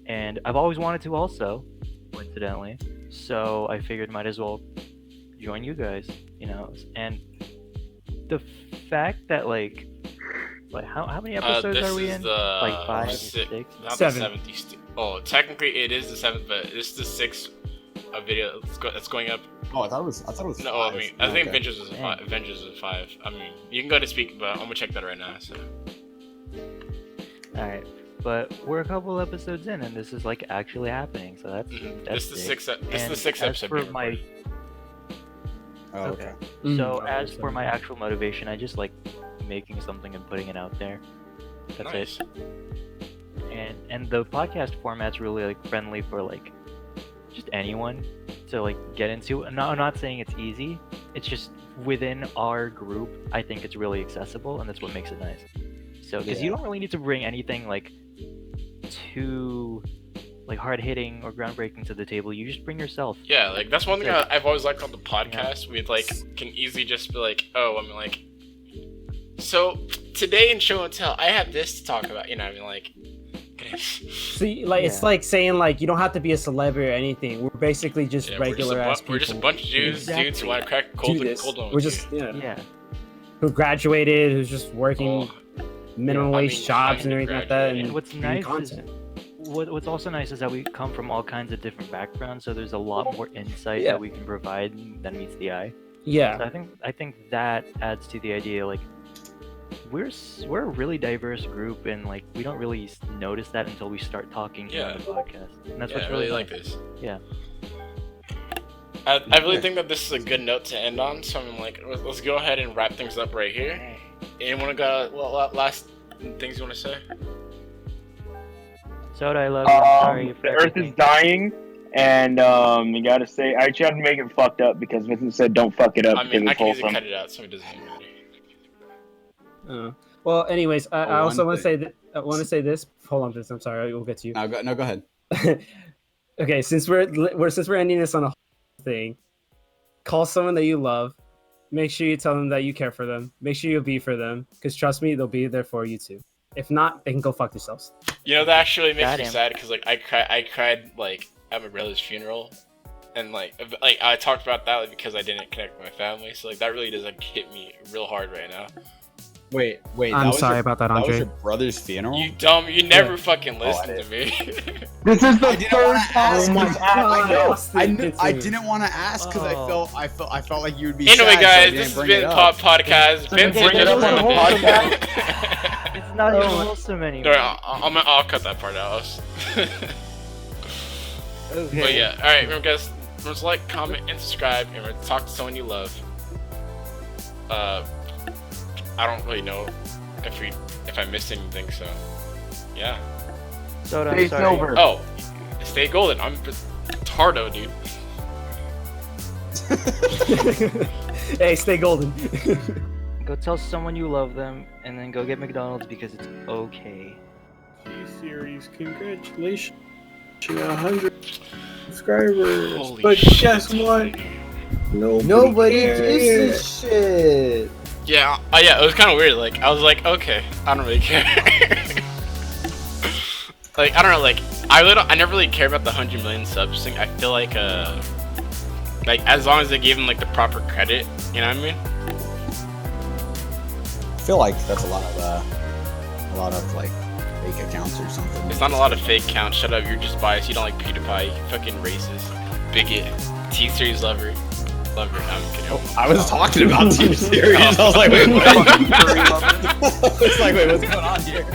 and I've always wanted to also, coincidentally. So I figured might as well join you guys, you know. And the fact that like how many episodes This are we is in? the Like 5 or six- 6? Not 7. the 70th. Oh, technically it is the 7th, but it's the 6th video that's going up. Oh, I thought it was. No, five. I mean, I think Okay. Avengers is Dang. 5. Avengers is 5. I mean, you can go to speak, but I'm gonna check that right now. So. Alright, but we're a couple episodes in, and this is like actually happening. So that's Mhm. that's This is the sick. 6th. This is And the 6th as episode. for being my recorded. Oh, okay. So Mm. as for my actual motivation, I just like making something and putting it out there. That's Nice. it. And the podcast format's really like friendly for like just anyone to like get into. I'm not saying it's easy. It's just within our group, I think it's really accessible, and that's what makes it nice. So because you Yeah. don't really need to bring anything like too like hard hitting or groundbreaking to the table. You just bring yourself. Yeah, like that's one thing Sick. I've always liked on the podcast. We like can easily just be like, oh, I mean, like, so today in show and tell, I have this to talk about. You know, I mean, like, See, like it's Yeah. like saying like you don't have to be a celebrity or anything. We're basically just yeah, regular ass people. we're just a bunch of dudes Exactly. who want to crack do cold this. cold on We're with just you. yeah, Yeah. who graduated, who's just working Oh, minimum Yeah, I wage mean, jobs and kinda everything like that. graduated. And What's doing nice is content. what's also nice is that we come from all kinds of different backgrounds, so there's a lot more insight Yeah. that we can provide than meets the eye. Yeah, So I think that adds to the idea. Like we're a really diverse group, and like we don't really notice that until we start talking here on the podcast, and that's yeah, what's I really really like nice. this. Yeah. I really think that this is a good note to end on. So I'm like, let's go ahead and wrap things up right here. Anyone got last things you want to say? Soda, I love you. I'm sorry for The Earth is everything. dying, and you gotta say, I actually have to make it fucked up because Vincent said don't fuck it up I because mean, I it's can easily wholesome. cut it out, so it doesn't even matter. Well, anyways, I also one want to say I want to say this. Hold on, Vince. I'm sorry. We'll get to you. No, go ahead. Okay, since we're ending this on a whole thing, call someone that you love. Make sure you tell them that you care for them. Make sure you'll be for them, because trust me, they'll be there for you too. If not, they can go fuck themselves. You know, that actually makes me Goddamn. sad because like I cried like at my brother's funeral, and like I talked about that like, because I didn't connect with my family. So like that really does like hit me real hard right now. Wait. I'm that was sorry your, about that, That was Andre. your brother's funeral. You dumb, you never Yeah. fucking Oh, I listen to me. This is the I didn't third wanna ask. time we've God, asked you. Austin, I Vincent. didn't want to ask because Oh. I felt like you would be. Anyway, sad, so I guys, didn't this has bring been it up. Pop Podcast. So you Vincent bring it just up on the ruined whole it. It's not even Oh. wholesome anymore. Sorry, I'll cut that part out. Okay. But yeah, alright, remember guys, remember to like, comment, and subscribe, and remember to talk to someone you love. I don't really know if I missed anything, so yeah. Soda, I'm Stay sorry. silver. Oh, stay golden. I'm Tardo, dude. Hey, stay golden. Go tell someone you love them, and then go get McDonald's because it's okay. Series, congratulations. 100 subscribers. Holy but shit. guess what? Nobody gives a shit. Yeah, it was kind of weird. Like, I was like, okay, I don't really care. Like, I don't know, like, I never really cared about the 100 million subs thing. I feel like as long as they gave him, like, the proper credit, you know what I mean? I feel like that's a lot of like fake accounts or something. It's not a lot of fake accounts. Shut up, you're just biased. You don't like PewDiePie. You fucking racist. Bigot. T-Series lover. I'm kidding. Oh, I was talking about T-Series. I was like, wait, what? I was like, wait, what's going on here?